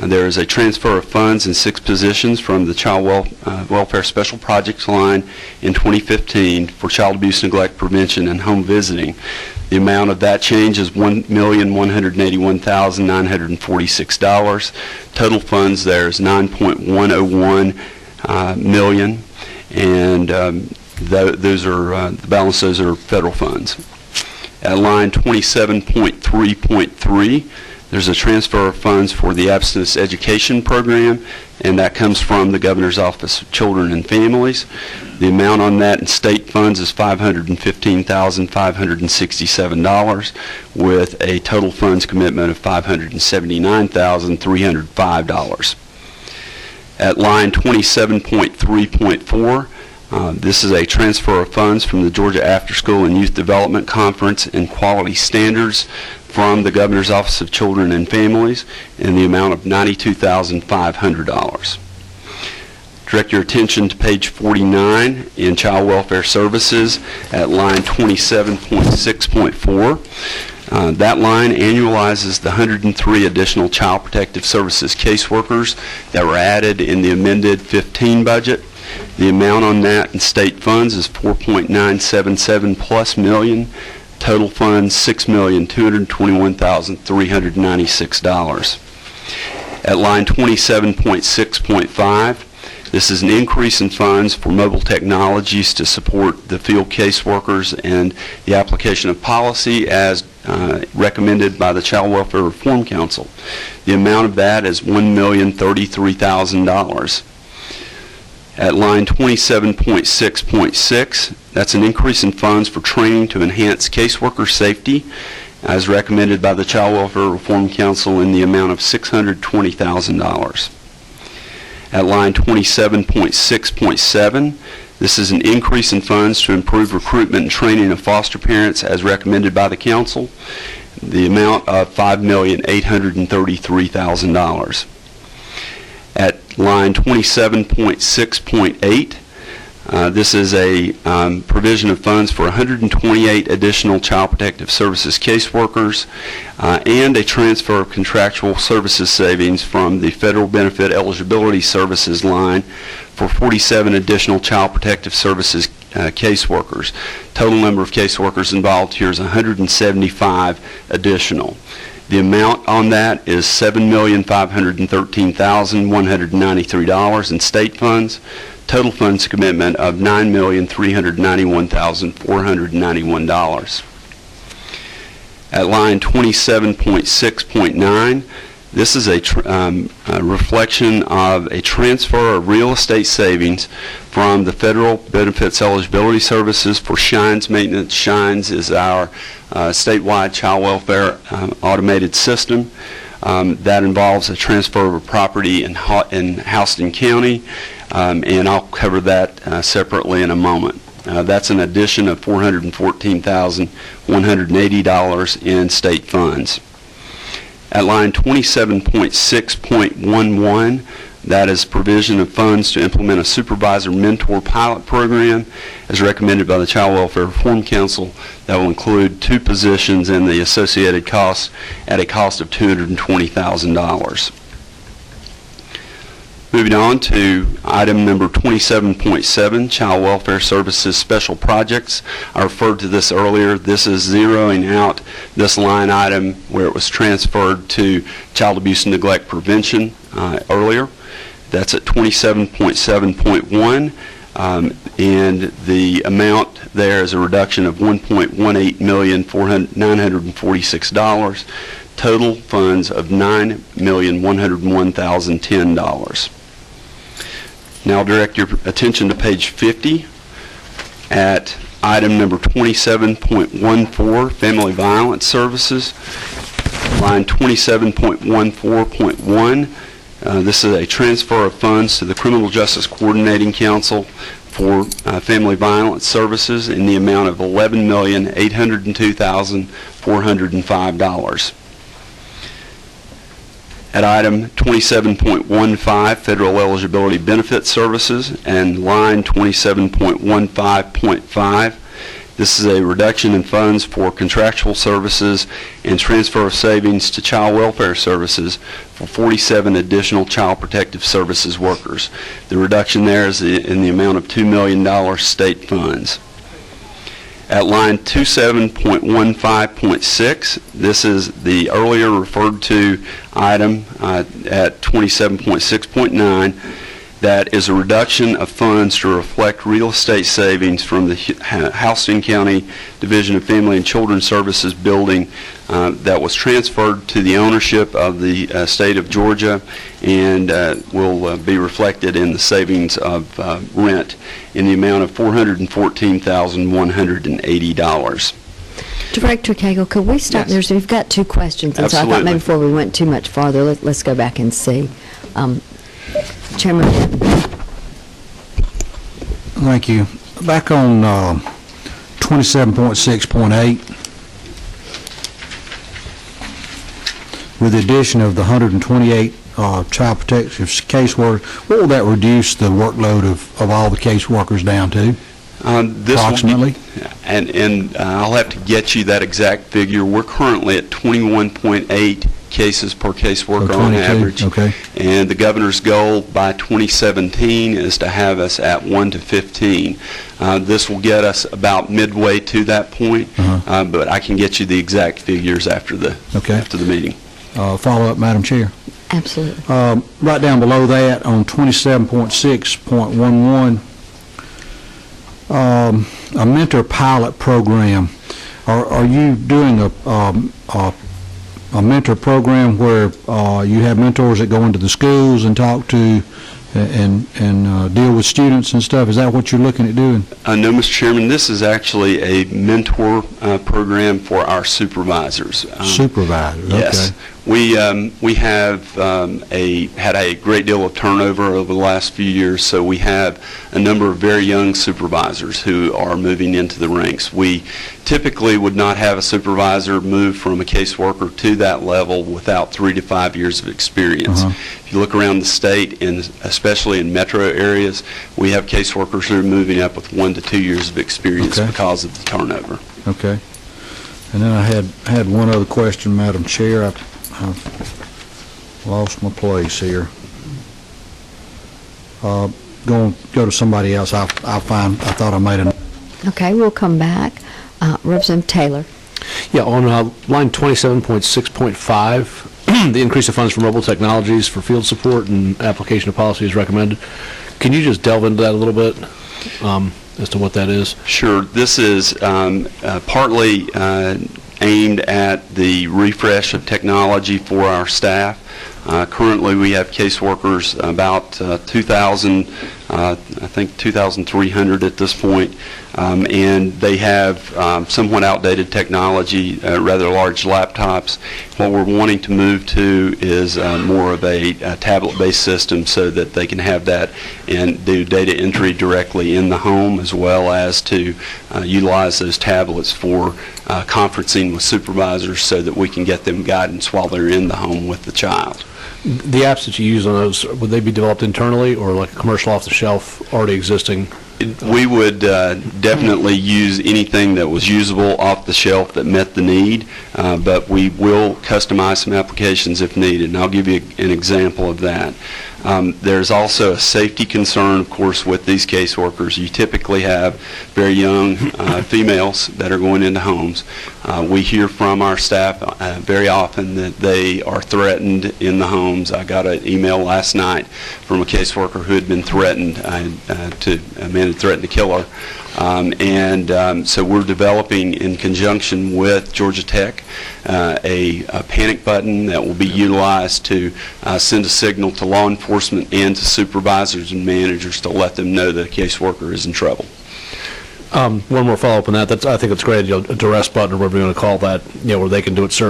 there is a transfer of funds in 6 positions from the child welfare special projects line in 2015 for child abuse, neglect prevention, and home visiting. The amount of that change is $1,181,946. Total funds there is $9.101 million, and those are the balance. Those are federal funds. At line 27.3.3, there's a transfer of funds for the abstinence education program, and that comes from the Governor's Office of Children and Families. The amount on that in state funds is $515,567, with a total funds commitment of $579,305. At line 27.3.4, this is a transfer of funds from the Georgia After School and Youth Development Conference and Quality Standards from the Governor's Office of Children and Families in the amount of $92,500. Direct your attention to page 49 in Child Welfare Services at line 27.6.4. That line annualizes the 103 additional Child Protective Services caseworkers that were added in the amended 15 budget. The amount on that in state funds is $4.977 plus million. Total funds $6,221,396. At line 27.6.5, this is an increase in funds for mobile technologies to support the field caseworkers and the application of policy as recommended by the Child Welfare Reform Council. The amount of that is $1,033,000. At line 27.6.6, that's an increase in funds for training to enhance caseworker safety, as recommended by the Child Welfare Reform Council in the amount of $620,000. At line 27.6.7, this is an increase in funds to improve recruitment and training of foster parents, as recommended by the council, the amount of $5,833,000. At line 27.6.8, this is a provision of funds for 128 additional Child Protective Services caseworkers and a transfer of contractual services savings from the Federal Benefit Eligibility Services line for 47 additional Child Protective Services caseworkers. Total number of caseworkers involved here is 175 additional. The amount on that is $7,513,193 in state funds. Total funds commitment of $9,391,491. At line 27.6.9, this is a reflection of a transfer of real estate savings from the Federal Benefits Eligibility Services for Shines maintenance. Shines is our statewide child welfare automated system. That involves a transfer of a property in Houston County, and I'll cover that separately in a moment. That's an addition of $414,180 in state funds. At line 27.6.11, that is provision of funds to implement a supervisor mentor pilot program as recommended by the Child Welfare Reform Council. That will include 2 positions and the associated costs at a cost of $220,000. Moving on to item number 27.7, Child Welfare Services Special Projects. I referred to this earlier. This is zeroing out this line item where it was transferred to Child Abuse and Neglect Prevention earlier. That's at 27.7.1, and the amount there is a reduction of $1.18,946. Total funds of $9,101,010. Now I'll direct your attention to page 50 at item number 27.14, Family Violence Services, line 27.14.1. This is a transfer of funds to the Criminal Justice Coordinating Council for Family Violence Services in the amount of $11,802,405. At item 27.15, Federal Eligibility Benefit Services, and line 27.15.5, this is a reduction in funds for contractual services and transfer of savings to Child Welfare Services for 47 additional Child Protective Services workers. The reduction there is in the amount of $2 million state funds. At line 27.15.6, this is the earlier referred to item at 27.6.9. That is a reduction of funds to reflect real estate savings from the Houston County Division of Family and Children's Services building that was transferred to the ownership of the state of Georgia and will be reflected in the savings of rent in the amount of $414,180. Director Cagle, could we stop there? So we've got 2 questions, and so I thought Absolutely. maybe before we went too much farther, let's go back and see. Chairman Dent. Thank you. Back on 27.6.8, with the addition of the 128 child protective caseworkers, what will that reduce the workload of all the caseworkers down to? Approximately? And I'll have to get you that exact figure. We're currently at 21.8 cases per caseworker on average. Okay. And the governor's goal by 2017 is to have us at 1 to 15. This will get us about midway to that point, but I can get you the exact figures after the meeting. Follow up, Madam Chair. Absolutely. Right down below that on 27.6.11, a mentor pilot program. Are you doing a mentor program where you have mentors that go into the schools and talk to and deal with students and stuff? Is that what you're looking at doing? No, Mr. Chairman, this is actually a mentor program for our supervisors. Supervisors, okay. Yes. We have had a great deal of turnover over the last few years, so we have a number of very young supervisors who are moving into the ranks. We typically would not have a supervisor move from a caseworker to that level without 3 to 5 years of experience. If you look around the state, and especially in metro areas, we have caseworkers who are moving up with 1 to 2 years of experience because of the turnover. Okay. And then I had one other question, Madam Chair. I've lost my place here. Go to somebody else. I thought I made a... Okay, we'll come back. Representative Taylor. Yeah, on line 27.6.5, the increase of funds for mobile technologies for field support and application of policy is recommended. Can you just delve into that a little bit as to what that is? Sure. This is partly aimed at the refresh of technology for our staff. Currently, we have caseworkers about 2,000, I think 2,300 at this point, and they have somewhat outdated technology, rather large laptops. What we're wanting to move to is more of a tablet-based system so that they can have that and do data entry directly in the home, as well as to utilize those tablets for conferencing with supervisors so that we can get them guidance while they're in the home with the child. The apps that you use on those, would they be developed internally or like a commercial off-the-shelf already existing? We would definitely use anything that was usable off the shelf that met the need, but we will customize some applications if needed, and I'll give you an example of that. There's also a safety concern, of course, with these caseworkers. You typically have very young females that are going into homes. We hear from our staff very often that they are threatened in the homes. I got an email last night from a caseworker who had been threatened, a man had threatened to kill her. So we're developing, in conjunction with Georgia Tech, a panic button that will be utilized to send a signal to law enforcement and to supervisors and managers to let them know that a caseworker is in trouble. One more follow-up on that. I think it's great, a duress button or whatever you want to call that, where they can do it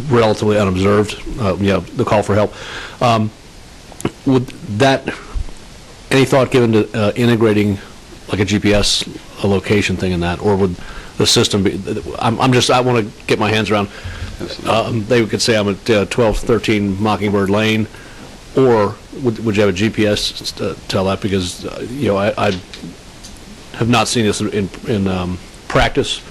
relatively unobserved, the call for help. Would that, any thought given to integrating like a GPS location thing in that, or would the system be, I want to get my hands around, they could say I'm at 1213 Mockingbird Lane, or would you have a GPS tell that? Because, I have not seen this in practice,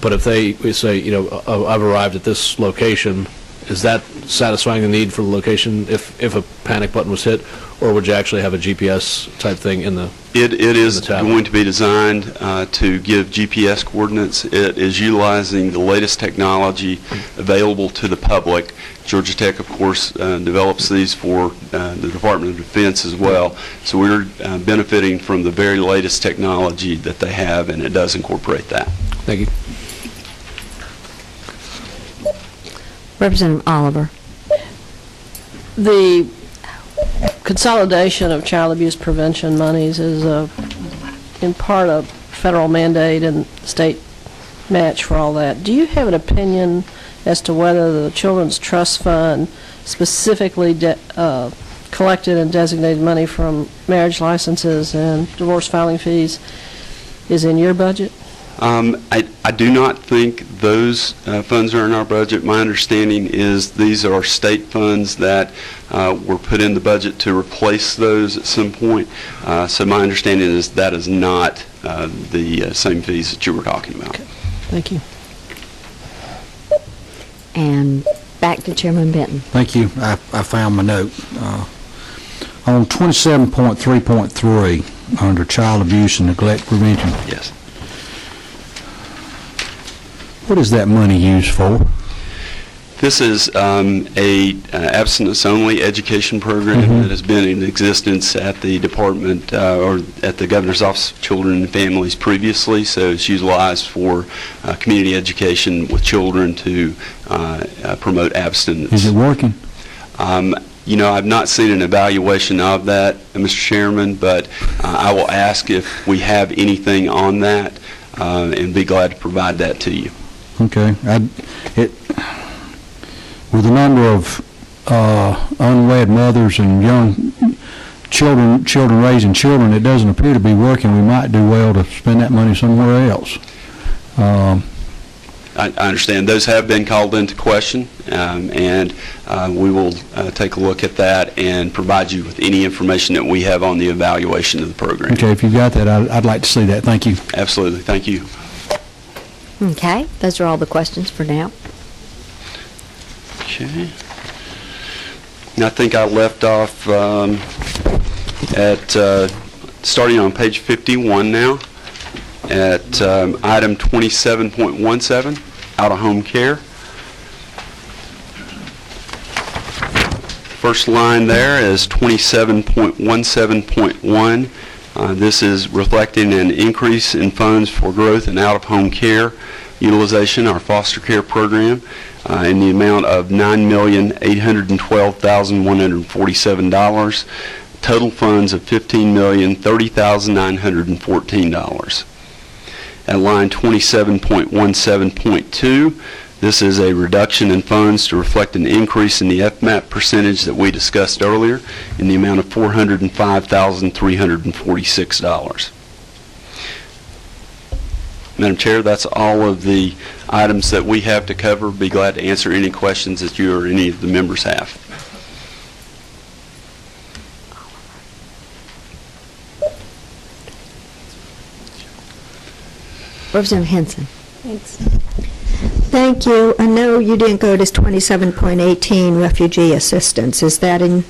but if they say, I've arrived at this location, is that satisfying the need for the location if a panic button was hit, or would you actually have a GPS type thing in the It is going to be designed to give GPS coordinates. It is utilizing the latest technology available to the public. Georgia Tech, of course, develops these for the Department of Defense as well. So we're benefiting from the very latest technology that they have, and it does incorporate that. Thank you. Representative Oliver. The consolidation of child abuse prevention monies is in part a federal mandate and state match for all that. Do you have an opinion as to whether the Children's Trust Fund specifically collected and designated money from marriage licenses and divorce filing fees is in your budget? I do not think those funds are in our budget. My understanding is these are state funds that were put in the budget to replace those at some point. So my understanding is that is not the same fees that you were talking about. Okay. Thank you. And back to Chairman Benton. Thank you. I found my note. On 27.3.3, under child abuse and neglect prevention, Yes. what is that money used for? This is a abstinence-only education program that has been in existence at the department or at the Governor's Office of Children and Families previously, so it's utilized for community education with children to promote abstinence. Is it working? You know, I've not seen an evaluation of that, Mr. Chairman, but I will ask if we have anything on that and be glad to provide that to you. Okay. With the number of unwed mothers and young children raising children, it doesn't appear to be working. We might do well to spend that money somewhere else. I understand those have been called into question, and we will take a look at that and provide you with any information that we have on the evaluation of the program. Okay, if you've got that, I'd like to see that. Thank you. Absolutely. Thank you. Okay, those are all the questions for now. Okay. And I think I left off at starting on page 51 now at item 27.17, out-of-home care. First line there is 27.17.1. This is reflecting an increase in funds for growth and out-of-home care utilization, our foster care program, in the amount of $9,812,147. Total funds of $15,030,914. At line 27.17.2, this is a reduction in funds to reflect an increase in the FMAP percentage that we discussed earlier in the amount of $405,346. Madam Chair, that's all of the items that we have to cover. Be glad to answer any questions that you or any of the members have. Representative Henson. Thanks. Thank you. I know you didn't go to 27.18 refugee assistance. Is that in?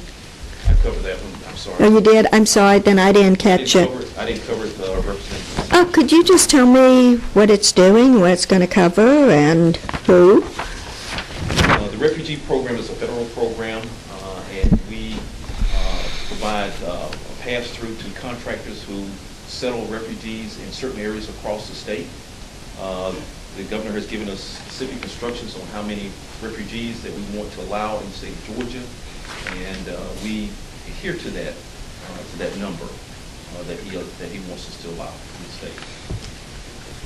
I covered that one, I'm sorry. Oh, you did? I'm sorry, then I didn't catch it. I didn't cover it, Representative. Oh, could you just tell me what it's doing, what it's going to cover, and who? The refugee program is a federal program, and we provide a pass-through to contractors who settle refugees in certain areas across the state. The governor has given us specific instructions on how many refugees that we want to allow in the state of Georgia, and we adhere to that number that he wants us to allow in the state.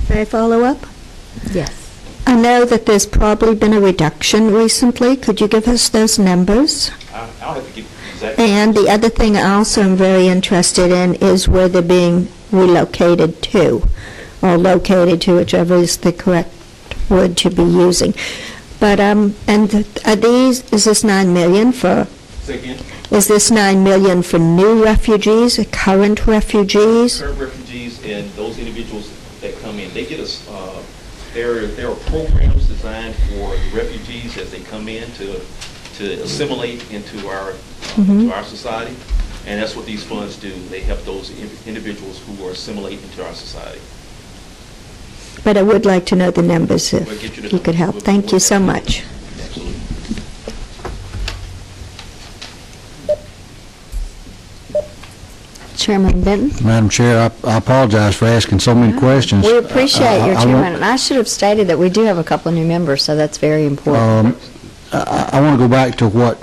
May I follow up? Yes. I know that there's probably been a reduction recently. Could you give us those numbers? I'll have to give exact. And the other thing I also am very interested in is where they're being relocated to, or located to, whichever is the correct word to be using. But, are these, is this $9 million for? Say again? Is this $9 million for new refugees, current refugees? Current refugees and those individuals that come in, they get us, there are programs designed for the refugees as they come in to assimilate into our society, and that's what these funds do. They help those individuals who are assimilating into our society. But I would like to know the numbers if We'll get you the you could help. numbers. Thank you so much. Absolutely. Chairman Benton. Madam Chair, I apologize for asking so many questions. We appreciate your I chairman, want- and I should have stated that we do have a couple of new members, so that's very important. I want to go back to what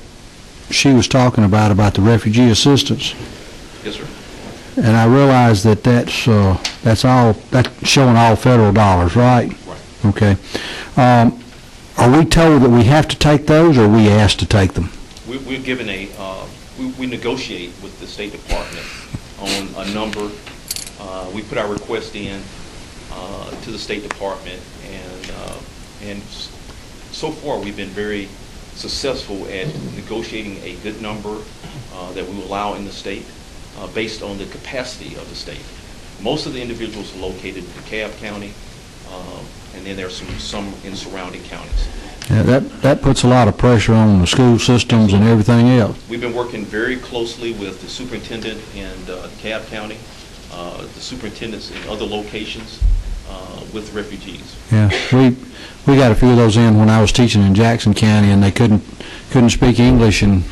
she was talking about the refugee assistance. Yes, sir. And I realize that that's showing all federal dollars, right? Right. Okay. Are we told that we have to take those, or are we asked to take them? We're given we negotiate with the State Department on a number. We put our request in to the State Department, and so far we've been very successful at negotiating a good number that we will allow in the state based on the capacity of the state. Most of the individuals are located in DeKalb County, and then there are some in surrounding counties. Yeah, that puts a lot of pressure on the school systems and everything else. We've been working very closely with the superintendent in DeKalb County, the superintendents in other locations, with refugees. Yeah, we got a few of those in when I was teaching in Jackson County, and they couldn't speak English, and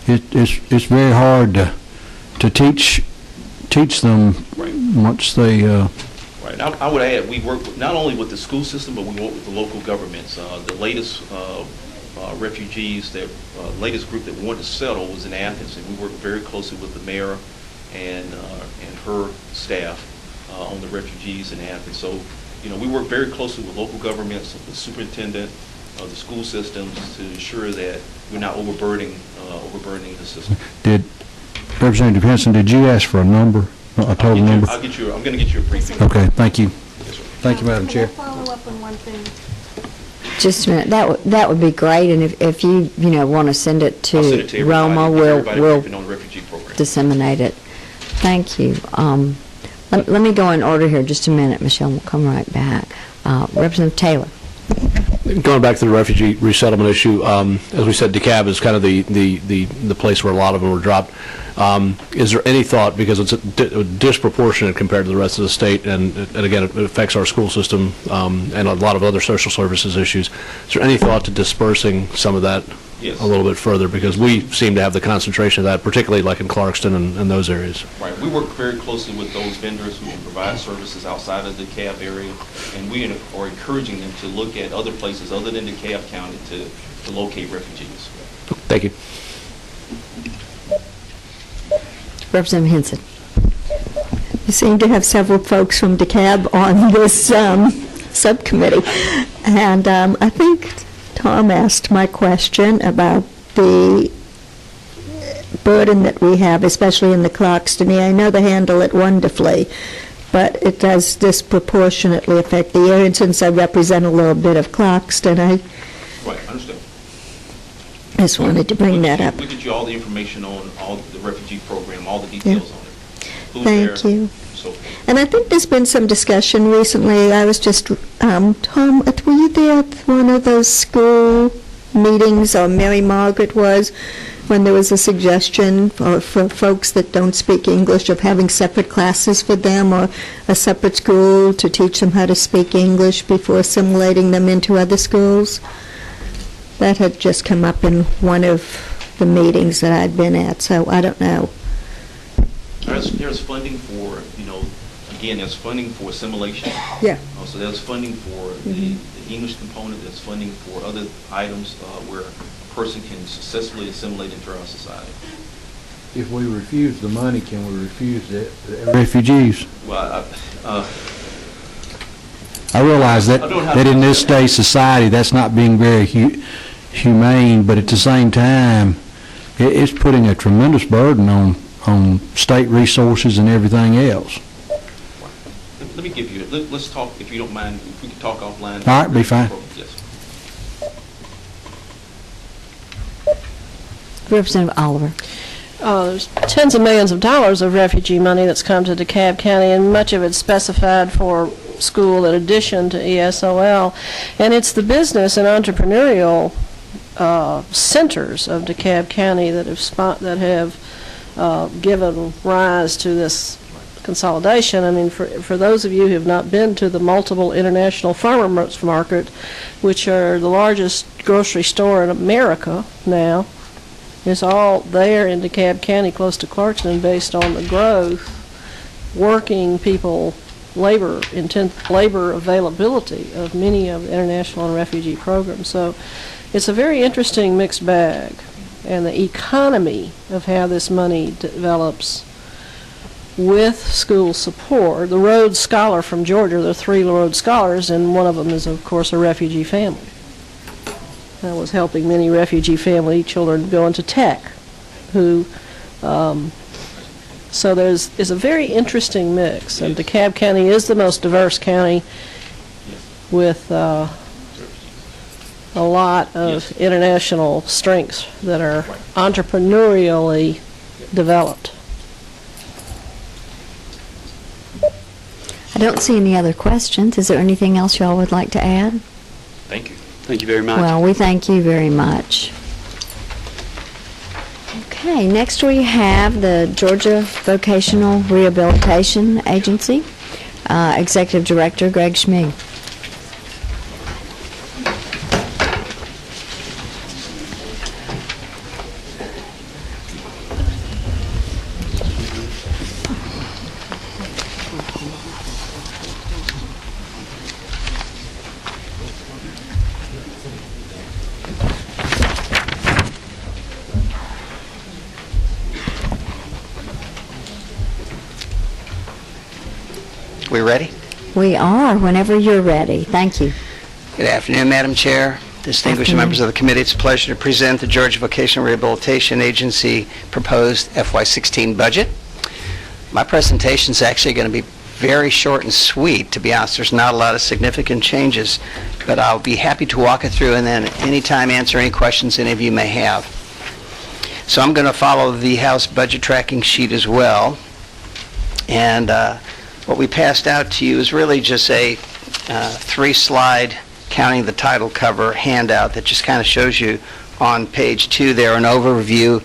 it's very hard to teach them Right. once they. Right. And I would add, we work not only with the school system, but we work with the local governments. The latest refugees, latest group that wanted to settle was in Athens, and we worked very closely with the mayor and her staff on the refugees in Athens. So, we work very closely with local governments, the superintendent, the school systems, to ensure that we're not overburdening the system. Did Representative Henson? Did you ask for a number, a total number? I'm going to get you a briefing. Okay, thank you. Yes, sir. Thank you, Madam Chair. Follow up on one thing. Just a minute, that would be great, and if you want to send it to I'll send it to everybody. Roma, Give everybody a we'll briefing on the refugee program. disseminate it. Thank you. Let me go in order here just a minute, Michelle, we'll come right back. Representative Taylor. Going back to the refugee resettlement issue, as we said, DeKalb is kind of the place where a lot of them were dropped. Is there any thought, because it's disproportionate compared to the rest of the state, and again, it affects our school system and a lot of other social services issues, is there any thought to dispersing some of that Yes. a little bit further? Because we seem to have the concentration of that, particularly like in Clarkston and those areas. Right. We work very closely with those vendors who can provide services outside of the DeKalb area, and we are encouraging them to look at other places other than DeKalb County to locate refugees. Thank you. Representative Henson. You seem to have several folks from DeKalb on this subcommittee. And I think Tom asked my question about the burden that we have, especially in the Clarkston area. I know they handle it wonderfully, but it does disproportionately affect the area. And since I represent a little bit of Clarkston, I Right. I understand. just wanted to bring that up. We'll get you all the information on all the refugee program, all the details on it. Who's Thank there, you. so forth. And I think there's been some discussion recently. I was just, Tom, were you there at one of those school meetings, or Mary Margaret was, when there was a suggestion for folks that don't speak English of having separate classes for them, or a separate school to teach them how to speak English before assimilating them into other schools? That had just come up in one of the meetings that I'd been at, so I don't know. There's funding for, again, there's funding for assimilation. Yeah. So there's funding for the English component, there's funding for other items where a person can successfully assimilate into our society. If we refuse the money, can we refuse the refugees? Well, I realize that I don't have that to in this do that. day society, that's not being very humane, but at the same time, it's putting a tremendous burden on state resources and everything else. let me give you, let's talk, if you don't mind, if we can talk offline. All right, be fine. Yes. Representative Oliver. There's tens of millions of dollars of refugee money that's come to DeKalb County, and much of it's specified for school in addition to ESOL. And it's the business and entrepreneurial centers of DeKalb County that have given rise to this consolidation. I mean, for those of you who have not been to the multiple international farmers market, which are the largest grocery store in America now, it's all there in DeKalb County, close to Clarkston, based on the growth, working people, labor availability of many of the international and refugee programs. So it's a very interesting mixed bag, and the economy of how this money develops with school support. The Rhodes Scholar from Georgia, there are 3 Rhodes Scholars, and one of them is, of course, a refugee family. I was helping many refugee family children go into tech, so it's a very interesting mix, and DeKalb County is the most diverse county with a lot of international strengths that are entrepreneurially developed. I don't see any other questions. Is there anything else y'all would like to add? Thank you. Thank you very much. Well, we thank you very much. Okay, next we have the Georgia Vocational Rehabilitation Agency. Executive Director Greg Schmid. We ready? We are, whenever you're ready. Thank you. Good afternoon, Madam Chair, distinguished Afternoon. members of the committee. It's a pleasure to present the Georgia Vocational Rehabilitation Agency proposed FY16 budget. My presentation is actually going to be very short and sweet. To be honest, there's not a lot of significant changes, but I'll be happy to walk it through and then anytime answer any questions any of you may have. So I'm going to follow the House budget tracking sheet as well. And what we passed out to you is really just a 3-slide, counting the title cover handout that just kind of shows you on page 2 there an overview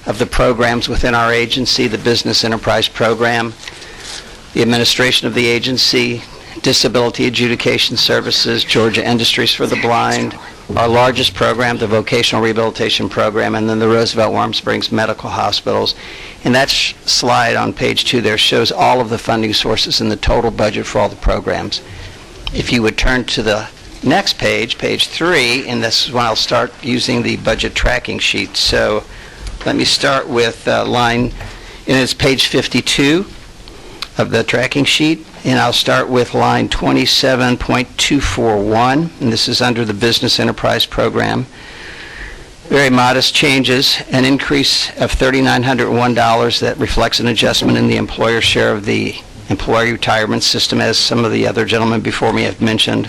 of the programs within our agency, the Business Enterprise Program, the administration of the agency, Disability Adjudication Services, Georgia Industries for the Blind, our largest program, the Vocational Rehabilitation Program, and then the Roosevelt Warm Springs Medical Hospitals. And that slide on page 2 there shows all of the funding sources and the total budget for all the programs. If you would turn to the next page, page 3, and this is when I'll start using the budget tracking sheet. So let me start with line, and it's page 52 of the tracking sheet, and I'll start with line 27.241, and this is under the Business Enterprise Program. Very modest changes, an increase of $3,901 that reflects an adjustment in the employer share of the employee retirement system, as some of the other gentlemen before me have mentioned.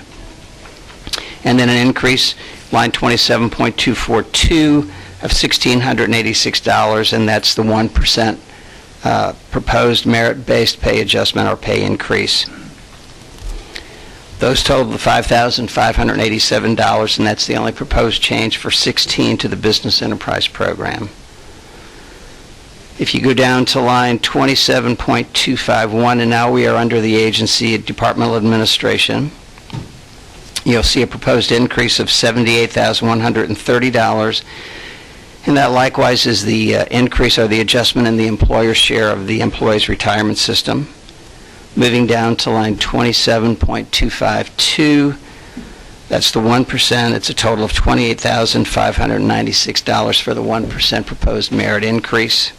And then an increase, line 27.242, of $1,686, and that's the 1% proposed merit-based pay adjustment or pay increase. Those total the $5,587, and that's the only proposed change for 16 to the Business Enterprise Program. If you go down to line 27.251, and now we are under the agency Departmental Administration, you'll see a proposed increase of $78,130, and that likewise is the increase or the adjustment in the employer share of the employee's retirement system. Moving down to line 27.252, that's the 1%. It's a total of $28,596 for the 1% proposed merit increase.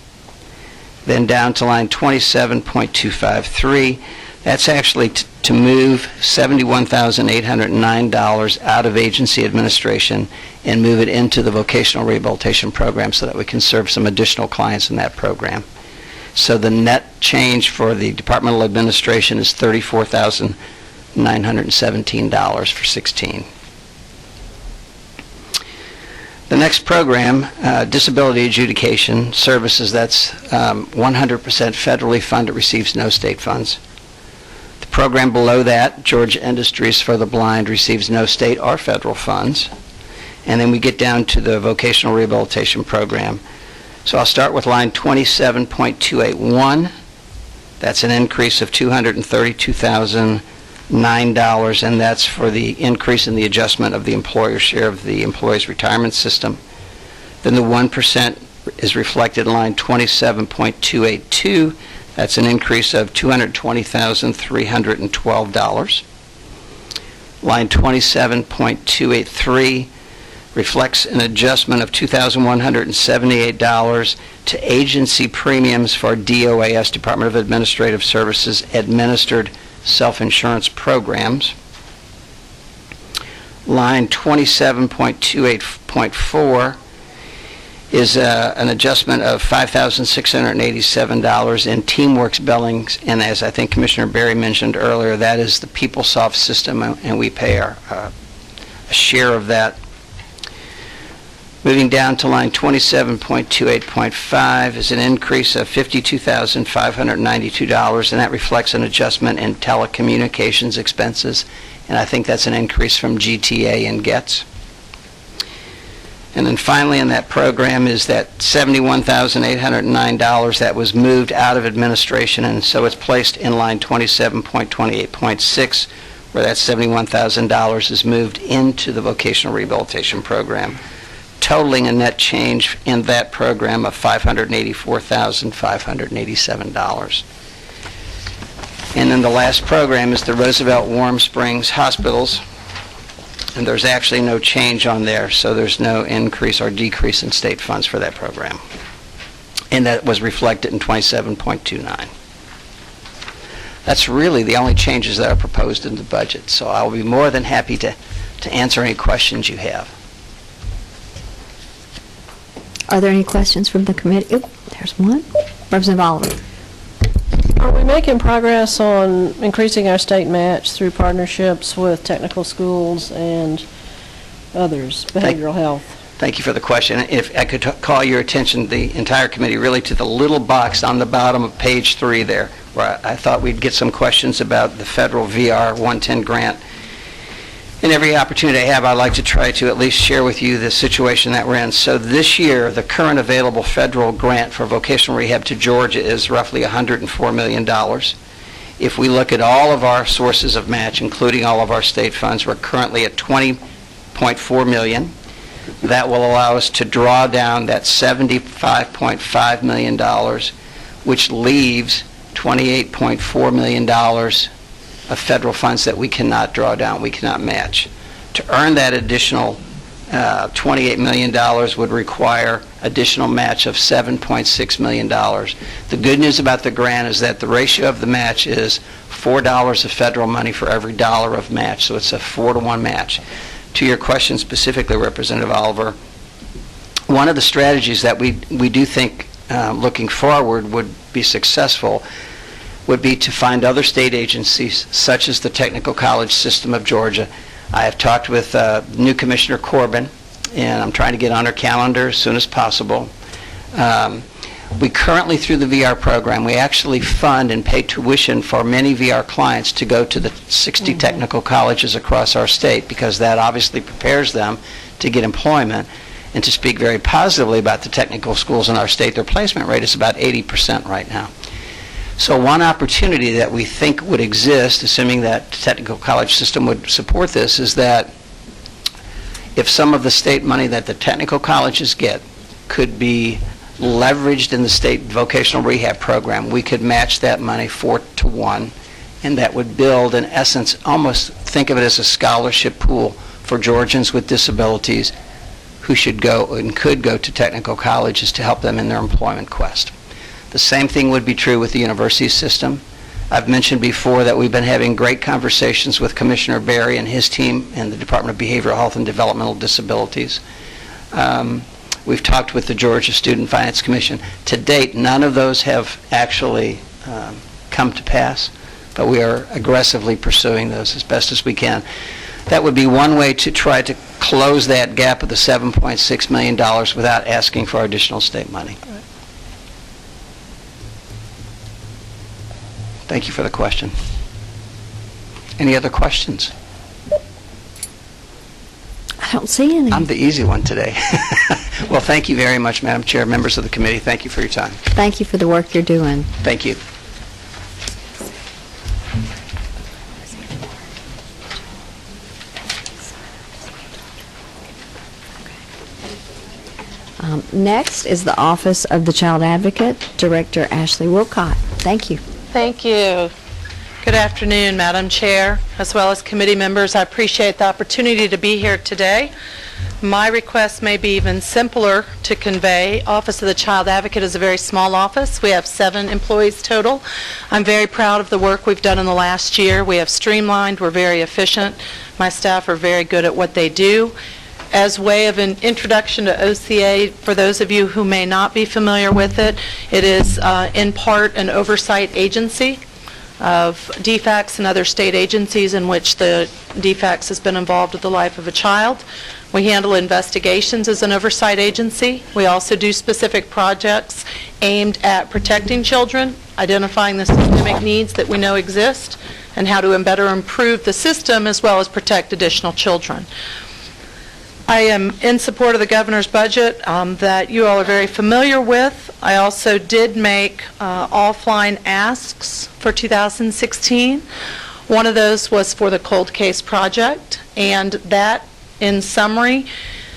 Then down to line 27.253, that's actually to move $71,809 out of agency administration and move it into the vocational rehabilitation program so that we can serve some additional clients in that program. So the net change for the departmental administration is $34,917 for 16. The next program, Disability Adjudication Services, that's 100% federally funded, receives no state funds. The program below that, Georgia Industries for the Blind, receives no state or federal funds. And then we get down to the Vocational Rehabilitation Program. So I'll start with line 27.281. That's an increase of $232,009, and that's for the increase in the adjustment of the employer share of the employee's retirement system. Then the 1% is reflected in line 27.282. That's an increase of $220,312. Line 27.283 reflects an adjustment of $2,178 to agency premiums for DOAS, Department of Administrative Services, administered self-insurance programs. Line 27.28.4 is an adjustment of $5,687 in TeamWorks billings, and as I think Commissioner Berry mentioned earlier, that is the PeopleSoft system, and we pay a share of that. Moving down to line 27.28.5 is an increase of $52,592, and that reflects an adjustment in telecommunications expenses, and I think that's an increase from GTA and GETS. And then finally in that program is that $71,809 that was moved out of administration, and so it's placed in line 27.28.6, where that $71,000 is moved into the vocational rehabilitation program, totaling a net change in that program of $584,587. And then the last program is the Roosevelt Warm Springs Hospitals, and there's actually no change on there, so there's no increase or decrease in state funds for that program. And that was reflected in 27.29. That's really the only changes that are proposed in the budget, so I'll be more than happy to answer any questions you have. Are there any questions from the committee? Oh, there's one. Representative Oliver. Are we making progress on increasing our state match through partnerships with technical schools and others, behavioral health? Thank you for the question. If I could call your attention, the entire committee, really to the little box on the bottom of page 3 there, where I thought we'd get some questions about the federal VR 110 grant. And every opportunity I have, I'd like to try to at least share with you the situation that we're in. So this year, the current available federal grant for vocational rehab to Georgia is roughly $104 million. If we look at all of our sources of match, including all of our state funds, we're currently at $20.4 million. That will allow us to draw down that $75.5 million, which leaves $28.4 million of federal funds that we cannot draw down, we cannot match. To earn that additional $28 million would require additional match of $7.6 million. The good news about the grant is that the ratio of the match is $4 of federal money for every dollar of match, so it's a 4-to-1 match. To your question specifically, Representative Oliver, one of the strategies that we do think looking forward would be successful would be to find other state agencies, such as the Technical College System of Georgia. I have talked with new Commissioner Corbin, and I'm trying to get on her calendar as soon as possible. We currently, through the VR program, we actually fund and pay tuition for many VR clients to go to the 60 technical colleges across our state, because that obviously prepares them to get employment. And to speak very positively about the technical schools in our state, their placement rate is about 80% right now. So one opportunity that we think would exist, assuming that the technical college system would support this, is that if some of the state money that the technical colleges get could be leveraged in the state vocational rehab program, we could match that money 4-to-1, and that would build, in essence, almost think of it as a scholarship pool for Georgians with disabilities who should go and could go to technical colleges to help them in their employment quest. The same thing would be true with the university system. I've mentioned before that we've been having great conversations with Commissioner Berry and his team in the Department of Behavioral Health and Developmental Disabilities. We've talked with the Georgia Student Finance Commission. To date, none of those have actually come to pass, but we are aggressively pursuing those as best as we can. That would be one way to try to close that gap of the $7.6 million without asking for additional state money. Thank you for the question. Any other questions? I don't see any. I'm the easy one today. Well, thank you very much, Madam Chair, members of the committee. Thank you for your time. Thank you for the work you're doing. Thank you. Next is the Office of the Child Advocate, Director Ashley Wilcott. Thank you. Thank you. Good afternoon, Madam Chair, as well as committee members. I appreciate the opportunity to be here today. My request may be even simpler to convey. Office of the Child Advocate is a very small office. We have 7 employees total. I'm very proud of the work we've done in the last year. We have streamlined. We're very efficient. My staff are very good at what they do. As way of an introduction to OCA, for those of you who may not be familiar with it, it is in part an oversight agency of DFACS and other state agencies in which the DFACS has been involved with the life of a child. We handle investigations as an oversight agency. We also do specific projects aimed at protecting children, identifying the systemic needs that we know exist, and how to better improve the system as well as protect additional children. I am in support of the governor's budget that you all are very familiar with. I also did make offline asks for 2016. One of those was for the cold case project, and that, in summary,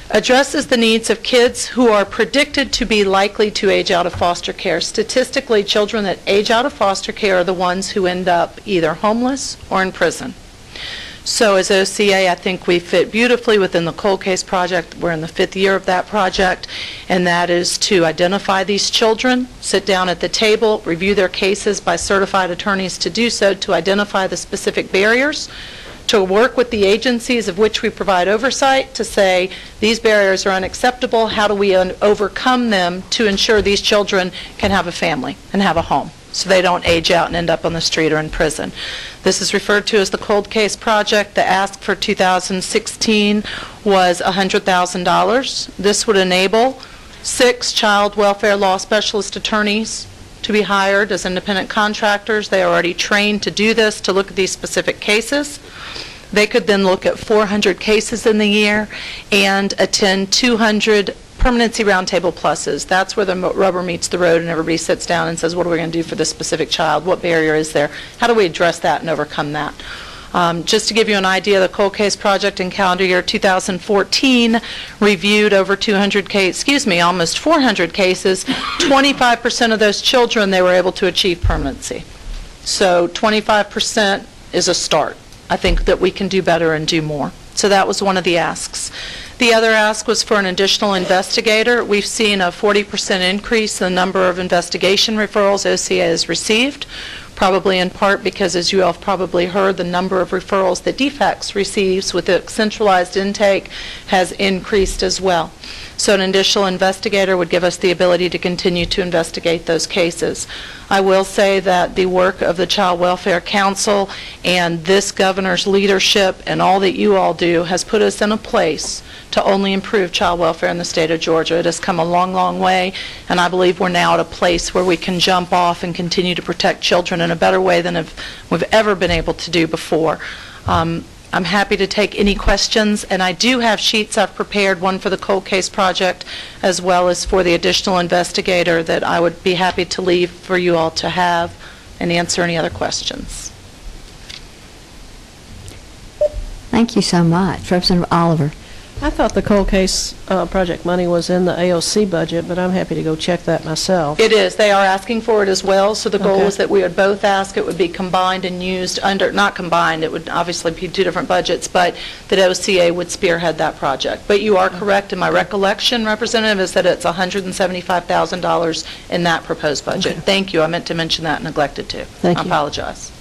addresses the needs of kids who are predicted to be likely to age out of foster care. Statistically, children that age out of foster care are the ones who end up either homeless or in prison. So as OCA, I think we fit beautifully within the cold case project. We're in the 5th year of that project, and that is to identify these children, sit down at the table, review their cases by certified attorneys to do so, to identify the specific barriers, to work with the agencies of which we provide oversight to say, these barriers are unacceptable, how do we overcome them to ensure these children can have a family and have a home, so they don't age out and end up on the street or in prison. This is referred to as the cold case project. The ask for 2016 was $100,000. This would enable 6 child welfare law specialist attorneys to be hired as independent contractors. They are already trained to do this, to look at these specific cases. They could then look at 400 cases in the year and attend 200 permanency roundtable pluses. That's where the rubber meets the road and everybody sits down and says, what are we going to do for this specific child? What barrier is there? How do we address that and overcome that? Just to give you an idea, the cold case project in calendar year 2014 reviewed over almost 400 cases. 25% of those children, they were able to achieve permanency. So 25% is a start. I think that we can do better and do more. So that was one of the asks. The other ask was for an additional investigator. We've seen a 40% increase in the number of investigation referrals OCA has received, probably in part because, as you all have probably heard, the number of referrals that DFACS receives with the centralized intake has increased as well. So an additional investigator would give us the ability to continue to investigate those cases. I will say that the work of the Child Welfare Council and this governor's leadership and all that you all do has put us in a place to only improve child welfare in the state of Georgia. It has come a long, long way, and I believe we're now at a place where we can jump off and continue to protect children in a better way than we've ever been able to do before. I'm happy to take any questions, and I do have sheets I've prepared, one for the cold case project as well as for the additional investigator, that I would be happy to leave for you all to have and answer any other questions. Thank you so much. Representative Oliver. I thought the cold case project money was in the AOC budget, but I'm happy to go check that myself. It is. They are asking for it as well, so the goal Okay. is that we would both ask. It would be combined and used under, not combined, it would obviously be 2 different budgets, but that OCA would spearhead that project. But you are correct, in my recollection, Representative, is that it's $175,000 in that proposed budget. Okay. Thank you. I meant to mention that and neglected to. Thank I you. apologize.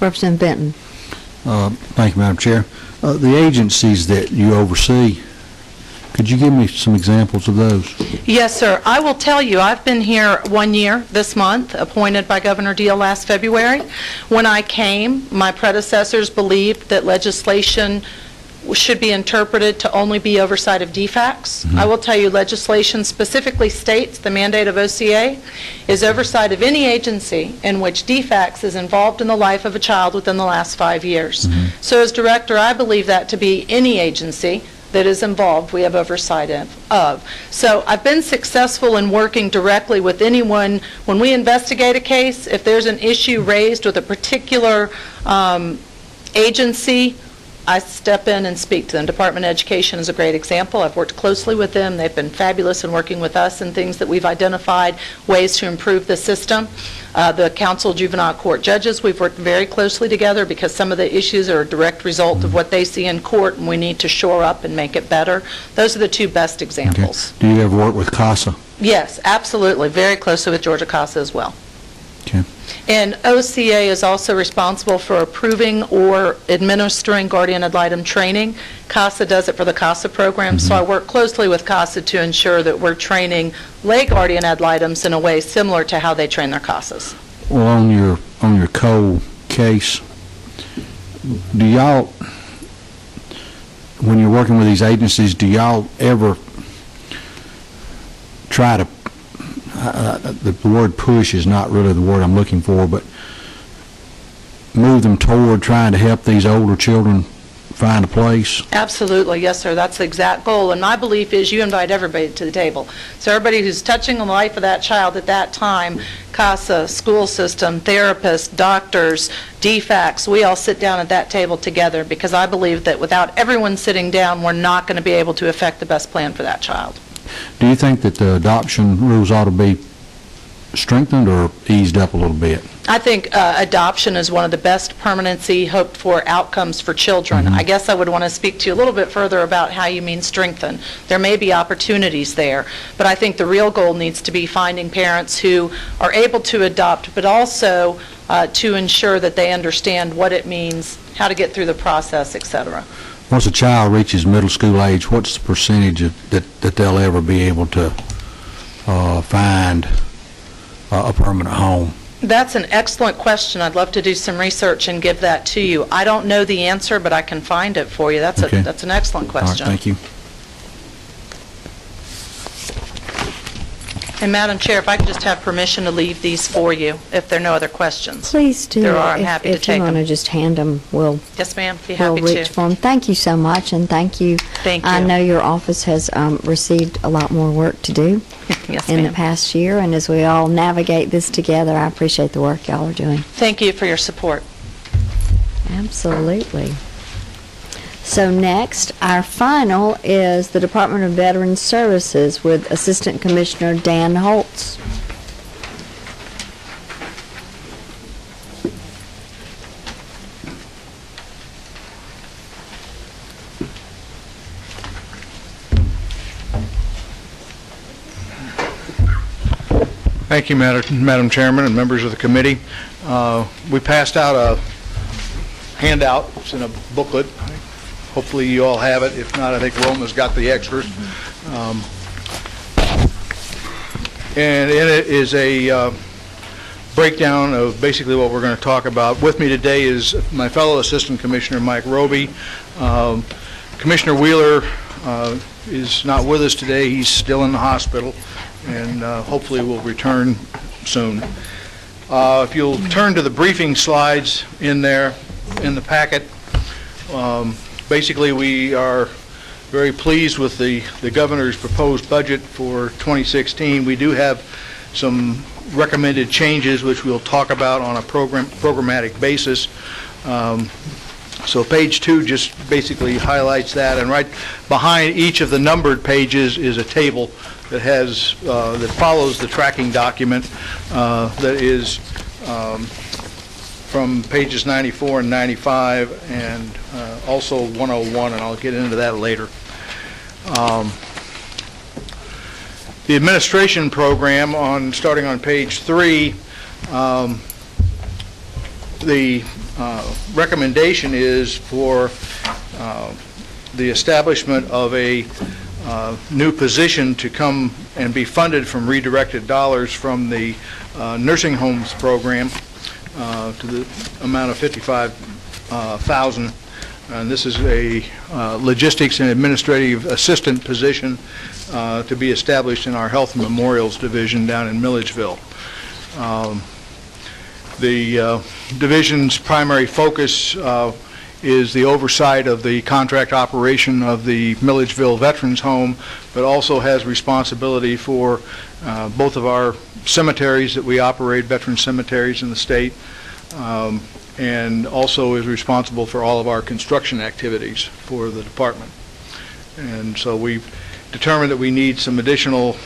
Representative Benton. Thank you, Madam Chair. The agencies that you oversee, could you give me some examples of those? Yes, sir. I will tell you, I've been here 1 year this month, appointed by Governor Deal last February. When I came, my predecessors believed that legislation should be interpreted to only be oversight of DFACS. I will tell you, legislation specifically states the mandate of OCA is oversight of any agency in which DFACS is involved in the life of a child within the last 5 years. So as director, I believe that to be any agency that is involved, we have oversight of. So I've been successful in working directly with anyone. When we investigate a case, if there's an issue raised with a particular agency, I step in and speak to them. Department of Education is a great example. I've worked closely with them. They've been fabulous in working with us and things that we've identified, ways to improve the system. The Council of Juvenile Court Judges, we've worked very closely together because some of the issues are a direct result of what they see in court, and we need to shore up and make it better. Those are the 2 best examples. Do you ever work with CASA? Yes, absolutely. Very closely with Georgia CASA as well. Okay. And OCA is also responsible for approving or administering guardian ad litem training. CASA does it for the CASA program, so I work closely with CASA to ensure that we're training lay guardian ad litems in a way similar to how they train their CASAs. Well, on your cold case, do y'all, when you're working with these agencies, do y'all ever try to, the word push is not really the word I'm looking for, but move them toward trying to help these older children find a place? Absolutely, yes, sir. That's the exact goal. And my belief is you invite everybody to the table. So everybody who's touching the life of that child at that time, CASA, school system, therapists, doctors, DFACs, we all sit down at that table together, because I believe that without everyone sitting down, we're not going to be able to effect the best plan for that child. Do you think that the adoption rules ought to be strengthened or eased up a little bit? I think adoption is one of the best permanency hoped-for outcomes for children. I guess I would want to speak to you a little bit further about how you mean strengthen. There may be opportunities there, but I think the real goal needs to be finding parents who are able to adopt, but also to ensure that they understand what it means, how to get through the process, etc. Once a child reaches middle school age, what's the percentage that they'll ever be able to find a permanent home? That's an excellent question. I'd love to do some research and give that to you. I don't know the answer, but I can find it for you. That's Okay. that's an excellent All right, question. thank you. And Madam Chair, if I could just have permission to leave these for you, if there are no other questions. Please do. There are. I'm If- happy to If take you want to them. just hand them, we'll Yes, ma'am. Be we'll happy reach to. for them. Thank you so much, and thank you. Thank I you. know your office has received a lot more work to do Yes, in the ma'am. past year, and as we all navigate this together, I appreciate the work y'all are doing. Thank you for your support. Absolutely. So next, our final is the Department of Veterans Services with Assistant Commissioner Dan Holtz. Thank you, Madam Chairman and members of the committee. We passed out a handout. It's in a booklet. Hopefully you all have it. If not, I think Roma's got the extras. And in it is a breakdown of basically what we're going to talk about. With me today is my fellow Assistant Commissioner, Mike Roby. Commissioner Wheeler is not with us today. He's still in the hospital, and hopefully will return soon. If you'll turn to the briefing slides in there, in the packet, basically we are very pleased with the governor's proposed budget for 2016. We do have some recommended changes which we'll talk about on a programmatic basis. So page 2 just basically highlights that, and right behind each of the numbered pages is a table that has that follows the tracking document that is from pages 94 and 95, and also 101, and I'll get into that later. The administration program, starting on page 3, the recommendation is for the establishment of a new position to come and be funded from redirected dollars from the nursing homes program to the amount of $55,000. And this is a logistics and administrative assistant position to be established in our Health and Memorials Division down in Milledgeville. The division's primary focus is the oversight of the contract operation of the Milledgeville Veterans Home, but also has responsibility for both of our cemeteries that we operate, veteran cemeteries in the state, and also is responsible for all of our construction activities for the department. And so we've determined that we need some additional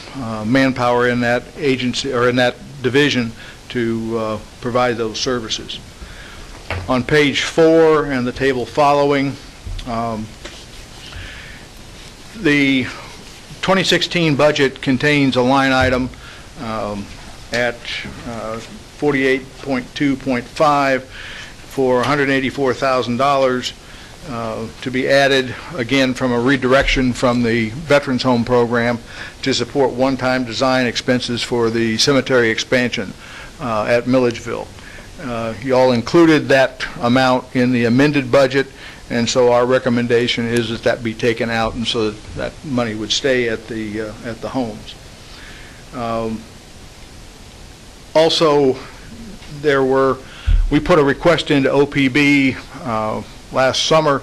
manpower in that agency, or in that division, to provide those services. On page 4 and the table following, the 2016 budget contains a line item at 48.2.5 for $184,000 to be added, again, from a redirection from the Veterans Home Program to support one-time design expenses for the cemetery expansion at Milledgeville. You all included that amount in the amended budget, and so our recommendation is that that be taken out, and so that money would stay at the homes. Also, there were We put a request into OPB last summer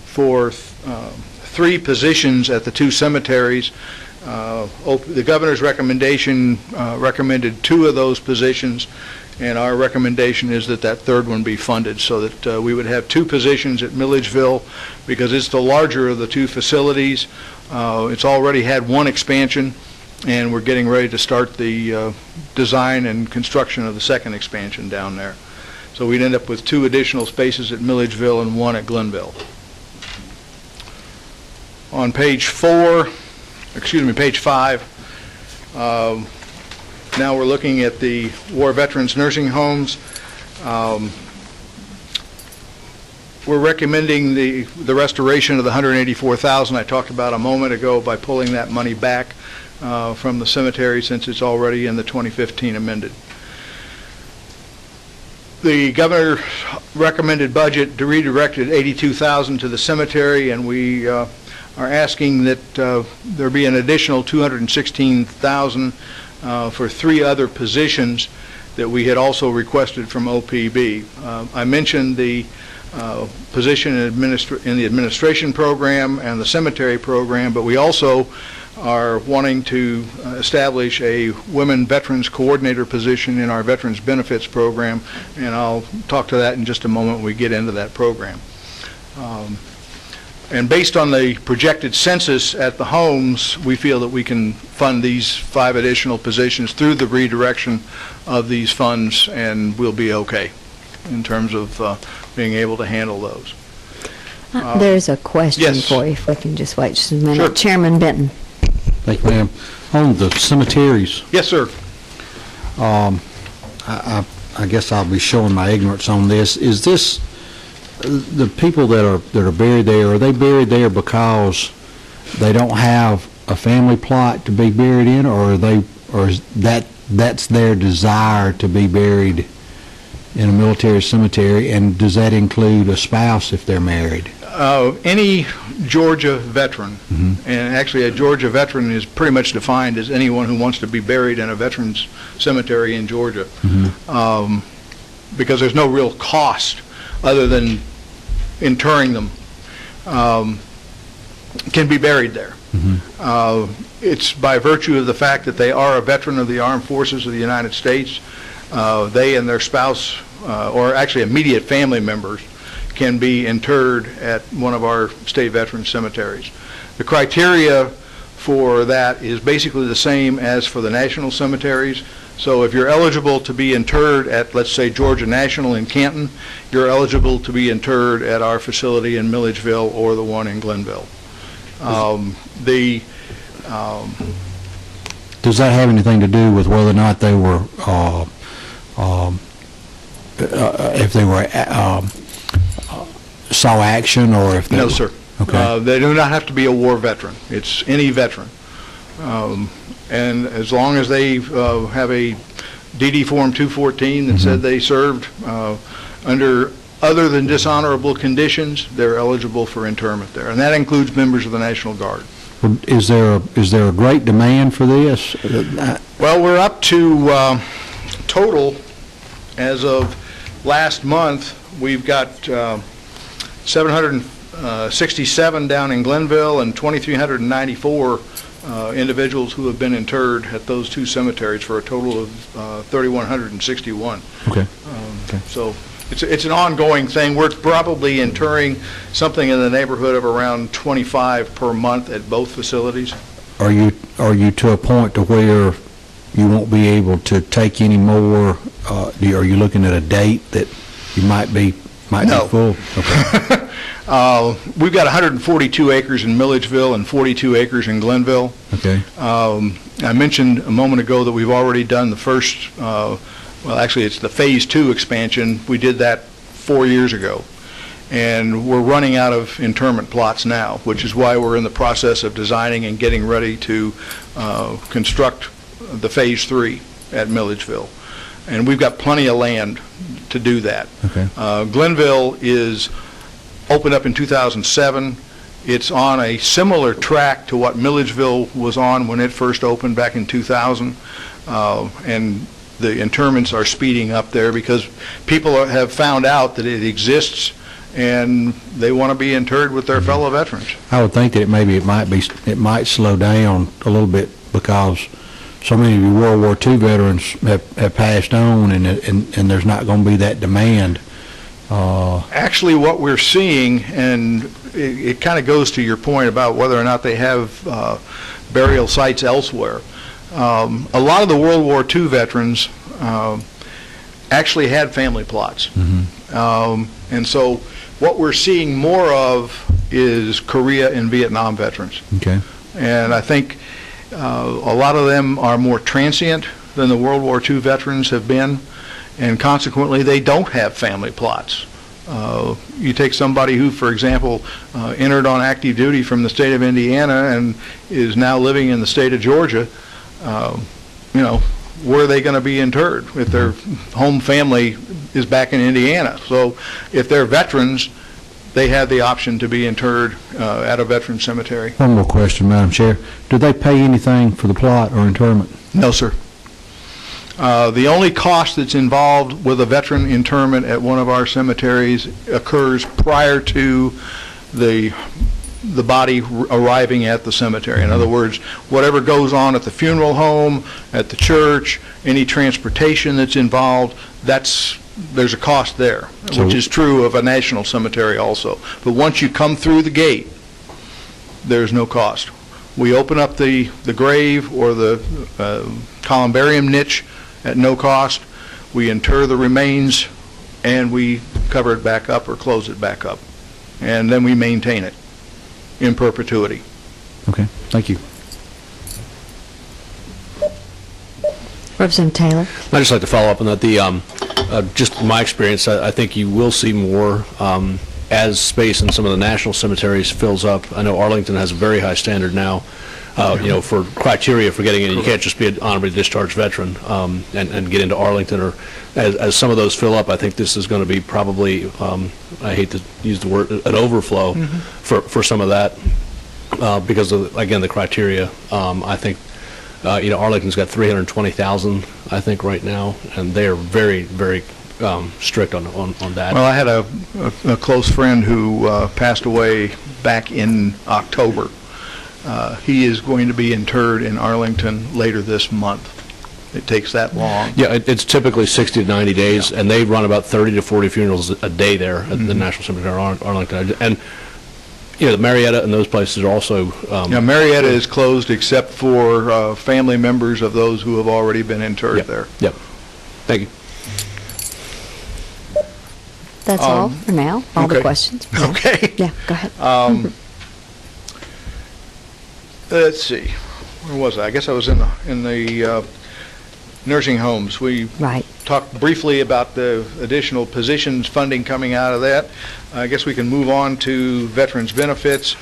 for 3 positions at the 2 cemeteries. The governor's recommendation recommended 2 of those positions, and our recommendation is that that 3rd one be funded, so that we would have 2 positions at Milledgeville, because it's the larger of the 2 facilities. It's already had 1 expansion, and we're getting ready to start the design and construction of the 2nd expansion down there. So we'd end up with 2 additional spaces at Milledgeville and 1 at Glenville. On page 5, now we're looking at the War Veterans Nursing Homes. We're recommending the restoration of the $184,000 I talked about a moment ago by pulling that money back from the cemetery, since it's already in the 2015 amended. The governor recommended budget redirected $82,000 to the cemetery, and we are asking that there be an additional $216,000 for 3 other positions that we had also requested from OPB. I mentioned the position in the administration program and the cemetery program, but we also are wanting to establish a women veterans coordinator position in our veterans benefits program, and I'll talk to that in just a moment when we get into that program. And based on the projected census at the homes, we feel that we can fund these 5 additional positions through the redirection of these funds, and we'll be okay in terms of being able to handle those. There's a question Yes. for you, if we can just wait just a minute. Sure. Chairman Benton. Thank you, ma'am. On the cemeteries, Yes, sir. I guess I'll be showing my ignorance on this. Is this, the people that are buried there, are they buried there because they don't have a family plot to be buried in, or is that's their desire to be buried in a military cemetery, and does that include a spouse if they're married? Any Georgia veteran, and actually a Georgia veteran is pretty much defined as anyone who wants to be buried in a veterans cemetery in Georgia, because there's no real cost other than interring them, can be buried there. It's by virtue of the fact that they are a veteran of the Armed Forces of the United States. They and their spouse, or actually immediate family members, can be interred at one of our state veteran cemeteries. The criteria for that is basically the same as for the national cemeteries. So if you're eligible to be interred at, let's say, Georgia National in Canton, you're eligible to be interred at our facility in Milledgeville or the one in Glenville. Does that have anything to do with whether or not they were, if they were saw action, or if they No, were- sir. Okay. They do not have to be a war veteran. It's any veteran. And as long as they have a DD Form 214 that said they served under other than dishonorable conditions, they're eligible for interment there. And that includes members of the National Guard. Is there a great demand for this? Well, we're up to total, as of last month, we've got 767 down in Glenville and 2,394 individuals who have been interred at those 2 cemeteries, for a total of 3,161. Okay. So it's an ongoing thing. We're probably interring something in the neighborhood of around 25 per month at both facilities. Are you to a point to where you won't be able to take any more? Are you looking at a date that you might be No. full? Okay. We've got 142 acres in Milledgeville and 42 acres in Glenville. Okay. I mentioned a moment ago that we've already done the first, well, actually, it's the Phase 2 expansion. We did that 4 years ago. And we're running out of interment plots now, which is why we're in the process of designing and getting ready to construct the Phase 3 at Milledgeville. And we've got plenty of land to do that. Okay. Glenville is opened up in 2007. It's on a similar track to what Milledgeville was on when it first opened back in 2000. And the interments are speeding up there because people have found out that it exists and they want to be interred with their fellow veterans. I would think that it might slow down a little bit because so many of your World War II veterans have passed on, and there's not going to be that demand. Actually, what we're seeing, and it kind of goes to your point about whether or not they have burial sites elsewhere. A lot of the World War II veterans actually had family plots. And so what we're seeing more of is Korea and Vietnam veterans. Okay. And I think a lot of them are more transient than the World War II veterans have been, and consequently they don't have family plots. You take somebody who, for example, entered on active duty from the state of Indiana and is now living in the state of Georgia, where are they going to be interred if their home family is back in Indiana? So if they're veterans, they have the option to be interred at a veteran cemetery. One more question, Madam Chair. Do they pay anything for the plot or interment? No, sir. The only cost that's involved with a veteran interment at one of our cemeteries occurs prior to the body arriving at the cemetery. In other words, whatever goes on at the funeral home, at the church, any transportation that's involved, there's a cost there, which is true of a national cemetery also. But once you come through the gate, there's no cost. We open up the grave or the columbarium niche at no cost. We inter the remains, and we cover it back up or close it back up. And then we maintain it in perpetuity. Okay, thank you. Representative Taylor. I'd just like to follow up on that. Just my experience, I think you will see more as space in some of the national cemeteries fills up. I know Arlington has a very high standard now, for criteria for getting in. You can't just be an honorably discharged veteran and get into Arlington. Or as some of those fill up, I think this is going to be probably, I hate to use the word, an overflow for some of that because of, again, the criteria. I think Arlington's got 320,000, I think, right now, and they are very, very strict on that. Well, I had a close friend who passed away back in October. He is going to be interred in Arlington later this month. It takes that long. Yeah, it's typically 60 to 90 days, and they run about 30 to 40 funerals a day there at the National Cemetery in Arlington. And the Marietta and those places are also... Marietta is closed except for family members of those who have already been interred there. Yep. Thank you. That's all for now. All the questions. Yeah. Okay. Yeah, go ahead. Let's see. Where was I? I guess I was in the nursing homes. We talked briefly about the additional positions funding coming out of that. I guess we can move on to veterans benefits.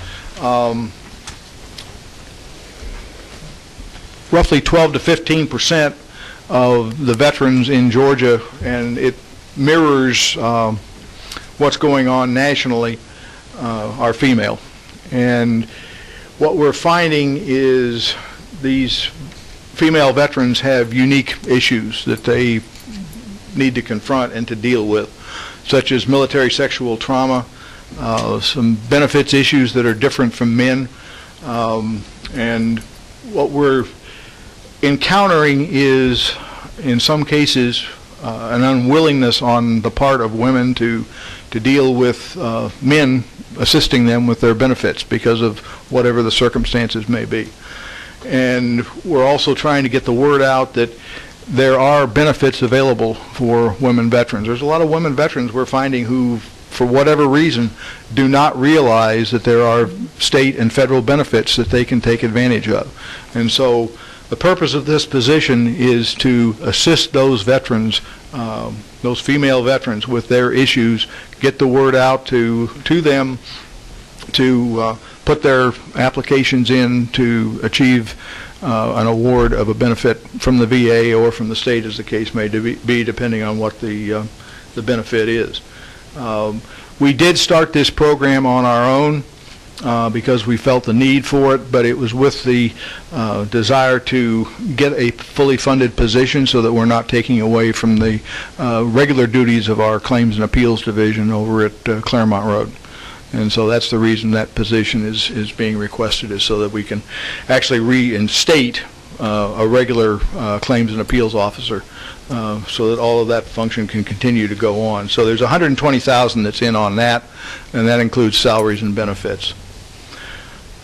Roughly 12 to 15% of the veterans in Georgia, and it mirrors what's going on nationally, are female. And what we're finding is these female veterans have unique issues that they need to confront and to deal with, such as military sexual trauma, some benefits issues that are different from men, and what we're encountering is, in some cases, an unwillingness on the part of women to deal with men assisting them with their benefits because of whatever the circumstances may be. And we're also trying to get the word out that there are benefits available for women veterans. There's a lot of women veterans we're finding who, for whatever reason, do not realize that there are state and federal benefits that they can take advantage of. And so the purpose of this position is to assist those veterans, those female veterans, with their issues, get the word out to them, to put their applications in to achieve an award of a benefit from the VA or from the state, as the case may be, depending on what the benefit is. We did start this program on our own. because we felt the need for it, but it was with the desire to get a fully funded position so that we're not taking away from the regular duties of our Claims and Appeals Division over at Claremont Road. And so that's the reason that position is being requested, is so that we can actually reinstate a regular Claims and Appeals Officer, so that all of that function can continue to go on. So there's $120,000 that's in on that, and that includes salaries and benefits.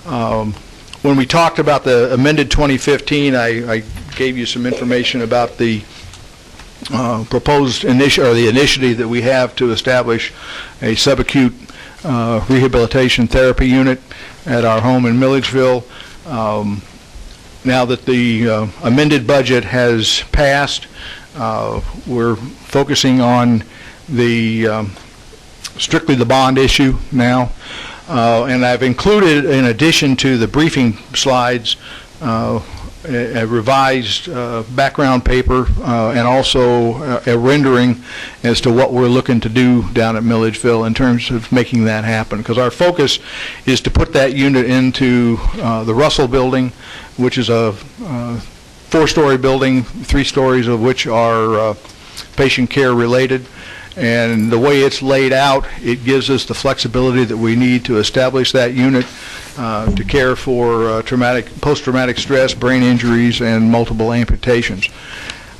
When we talked about the amended 2015, I gave you some information about the proposed initiative that we have to establish a subacute rehabilitation therapy unit at our home in Milledgeville. Now that the amended budget has passed, we're focusing on the strictly the bond issue now. And I've included, in addition to the briefing slides, a revised background paper and also a rendering as to what we're looking to do down at Milledgeville in terms of making that happen. Because our focus is to put that unit into the Russell building, which is a 4-story building, 3 stories of which are patient care related. And the way it's laid out, it gives us the flexibility that we need to establish that unit to care for post-traumatic stress, brain injuries, and multiple amputations.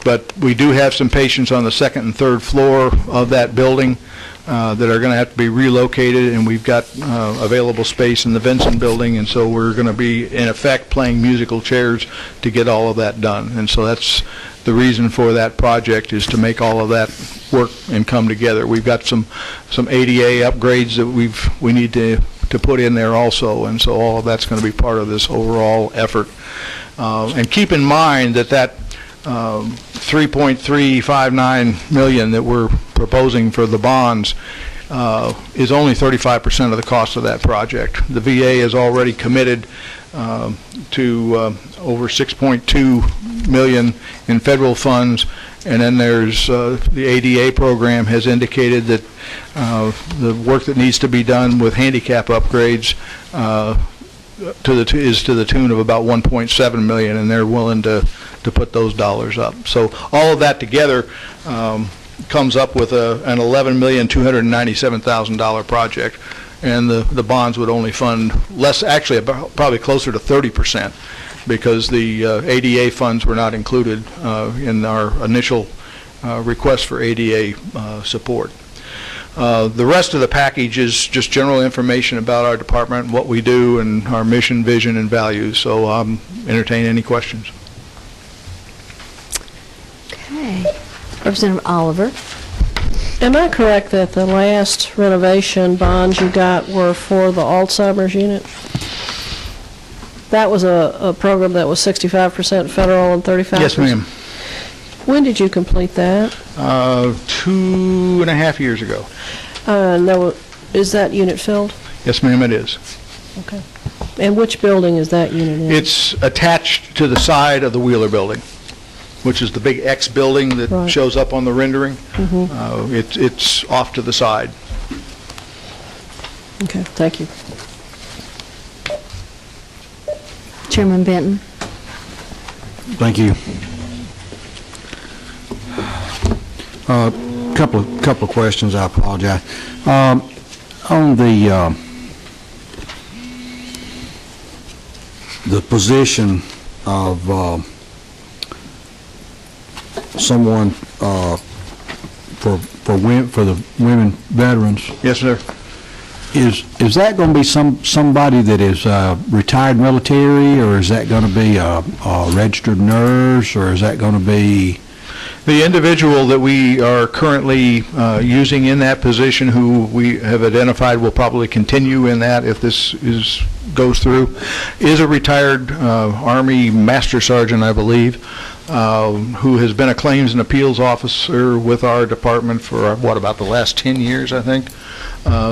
But we do have some patients on the 2nd and 3rd floor of that building that are going to have to be relocated, and we've got available space in the Vinson building, and so we're going to be, in effect, playing musical chairs to get all of that done. And so that's the reason for that project, is to make all of that work and come together. We've got some ADA upgrades that we need to put in there also, and so all of that's going to be part of this overall effort. And keep in mind that $3.359 million that we're proposing for the bonds is only 35% of the cost of that project. The VA has already committed to over $6.2 million in federal funds, and then there's the ADA program has indicated that the work that needs to be done with handicap upgrades is to the tune of about $1.7 million, and they're willing to put those dollars up. So all of that together comes up with an $11,297,000 project, and the bonds would only fund less, actually probably closer to 30%, because the ADA funds were not included in our initial request for ADA support. The rest of the package is just general information about our department and what we do and our mission, vision, and values. So entertain any questions. Okay. Representative Oliver. Am I correct that the last renovation bonds you got were for the Alzheimer's unit? That was a program that was 65% federal and 35%? Yes, ma'am. When did you complete that? 2.5 years ago. Is that unit filled? Yes, ma'am, it is. Okay. And which building is that unit in? It's attached to the side of the Wheeler building, which is the big X building that Right. shows up on the rendering. Mm-hmm. It's off to the side. Okay, thank you. Chairman Benton. Thank you. Couple of questions. I apologize. On the position of someone for the women veterans, Yes, sir. is that going to be somebody that is retired military, or is that going to be a registered nurse, or is that going to be? The individual that we are currently using in that position, who we have identified will probably continue in that if this goes through, is a retired Army Master Sergeant, I believe, who has been a Claims and Appeals Officer with our department for, about the last 10 years, I think.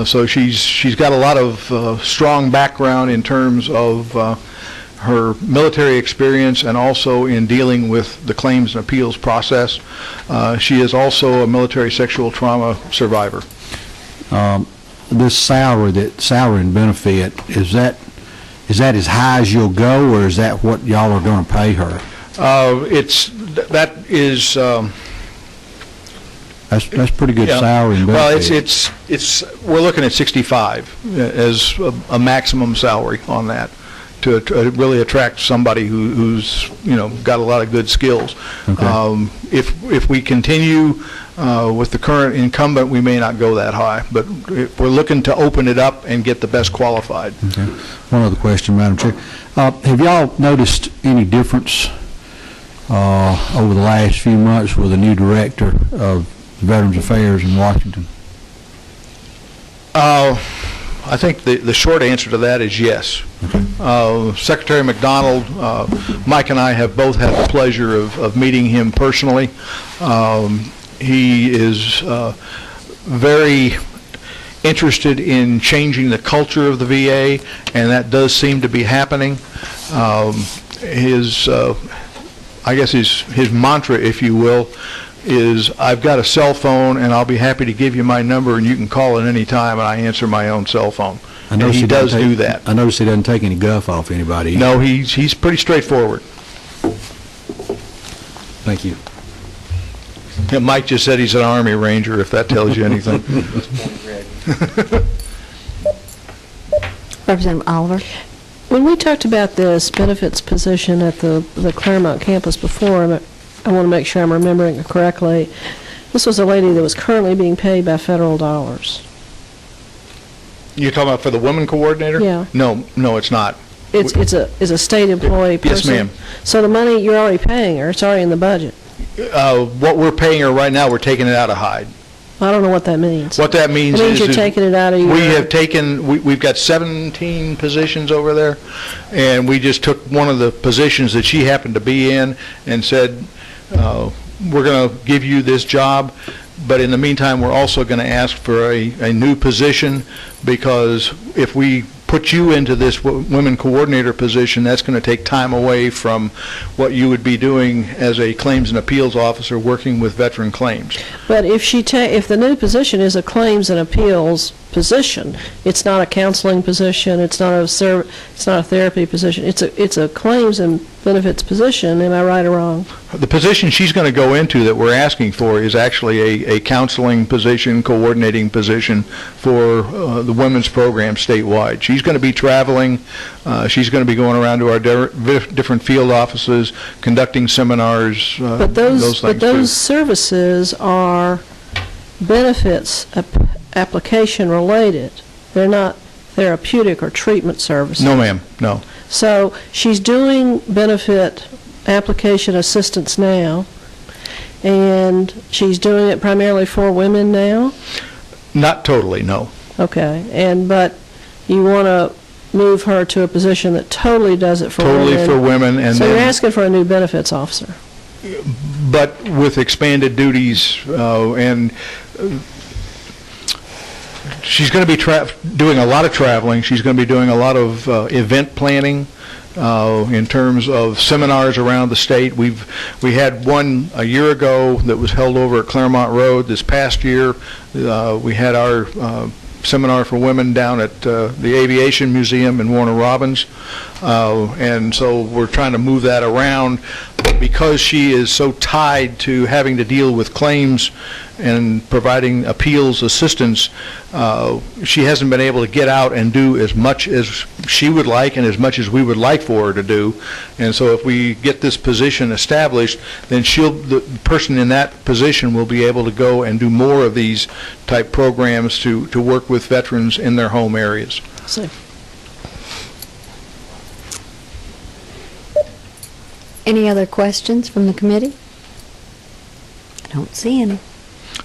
So she's got a lot of strong background in terms of her military experience and also in dealing with the claims and appeals process. She is also a military sexual trauma survivor. this salary and benefit, is that as high as you'll go, or is that what y'all are going to pay her? That's pretty good Yeah. salary and benefit. Well, we're looking at 65 as a maximum salary on that to really attract somebody who's, got a lot of good skills. Okay. If we continue with the current incumbent, we may not go that high, but we're looking to open it up and get the best qualified. Okay. One other question, Madam Chair. Have y'all noticed any difference over the last few months with the new director of Veterans Affairs in Washington? I think the short answer to that is yes. Secretary McDonald, Mike and I have both had the pleasure of meeting him personally. He is very interested in changing the culture of the VA, and that does seem to be happening. I guess his mantra, if you will, is I've got a cell phone and I'll be happy to give you my number and you can call at any time, and I answer my own cell phone. And he does do that. I notice he doesn't take any guff off anybody. No, he's pretty straightforward. Thank you. Yeah, Mike just said he's an Army Ranger, if that tells you anything. Representative Oliver? When we talked about this benefits position at the Claremont campus before, and I want to make sure I'm remembering it correctly, this was a lady that was currently being paid by federal dollars. You're talking about for the women coordinator? Yeah. No, it's not. It's a state employee person? Yes, ma'am. So the money you're already paying her, it's already in the budget? What we're paying her right now, we're taking it out of Hyde. I don't know what that means. What that means It means you're taking it out of your... We have taken, we've got 17 positions over there, and we just took one of the positions that she happened to be in and said, we're going to give you this job, but in the meantime, we're also going to ask for a new position, because if we put you into this women coordinator position, that's going to take time away from what you would be doing as a claims and appeals officer working with veteran claims. But if if the new position is a claims and appeals position, it's not a counseling position, it's not a therapy position, it's a claims and benefits position, am I right or wrong? The position she's going to go into that we're asking for is actually a counseling position, coordinating position for the women's program statewide. She's going to be traveling. She's going to be going around to our different field offices, conducting seminars, But those things those too. services are benefits application related. They're not therapeutic or treatment services. No, ma'am, no. So she's doing benefit application assistance now, and she's doing it primarily for women now? Not totally, no. Okay, but you want to move her to a position that totally does it for women? Totally for women, and So you're then, asking for a new benefits officer? but with expanded duties, and she's going to be doing a lot of traveling. She's going to be doing a lot of event planning in terms of seminars around the state. We had one a year ago that was held over at Claremont Road. This past year, we had our seminar for women down at the Aviation Museum in Warner Robins, and so we're trying to move that around. Because she is so tied to having to deal with claims and providing appeals assistance, she hasn't been able to get out and do as much as she would like and as much as we would like for her to do. And so if we get this position established, then the person in that position will be able to go and do more of these type programs to work with veterans in their home areas. So, Any other questions from the committee? I don't see any.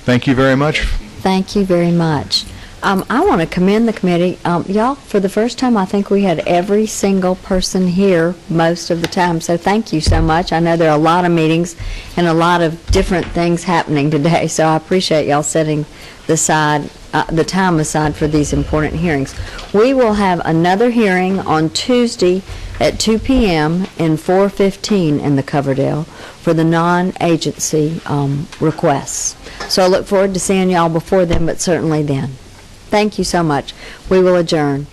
Thank you very much. Thank you very much. I want to commend the committee. Y'all, for the first time, I think we had every single person here most of the time, so thank you so much. I know there are a lot of meetings and a lot of different things happening today, so I appreciate y'all setting the time aside for these important hearings. We will have another hearing on Tuesday at 2 p.m. in 415 in the Coverdale for the non-agency requests. So I look forward to seeing y'all before then, but certainly then. Thank you so much. We will adjourn.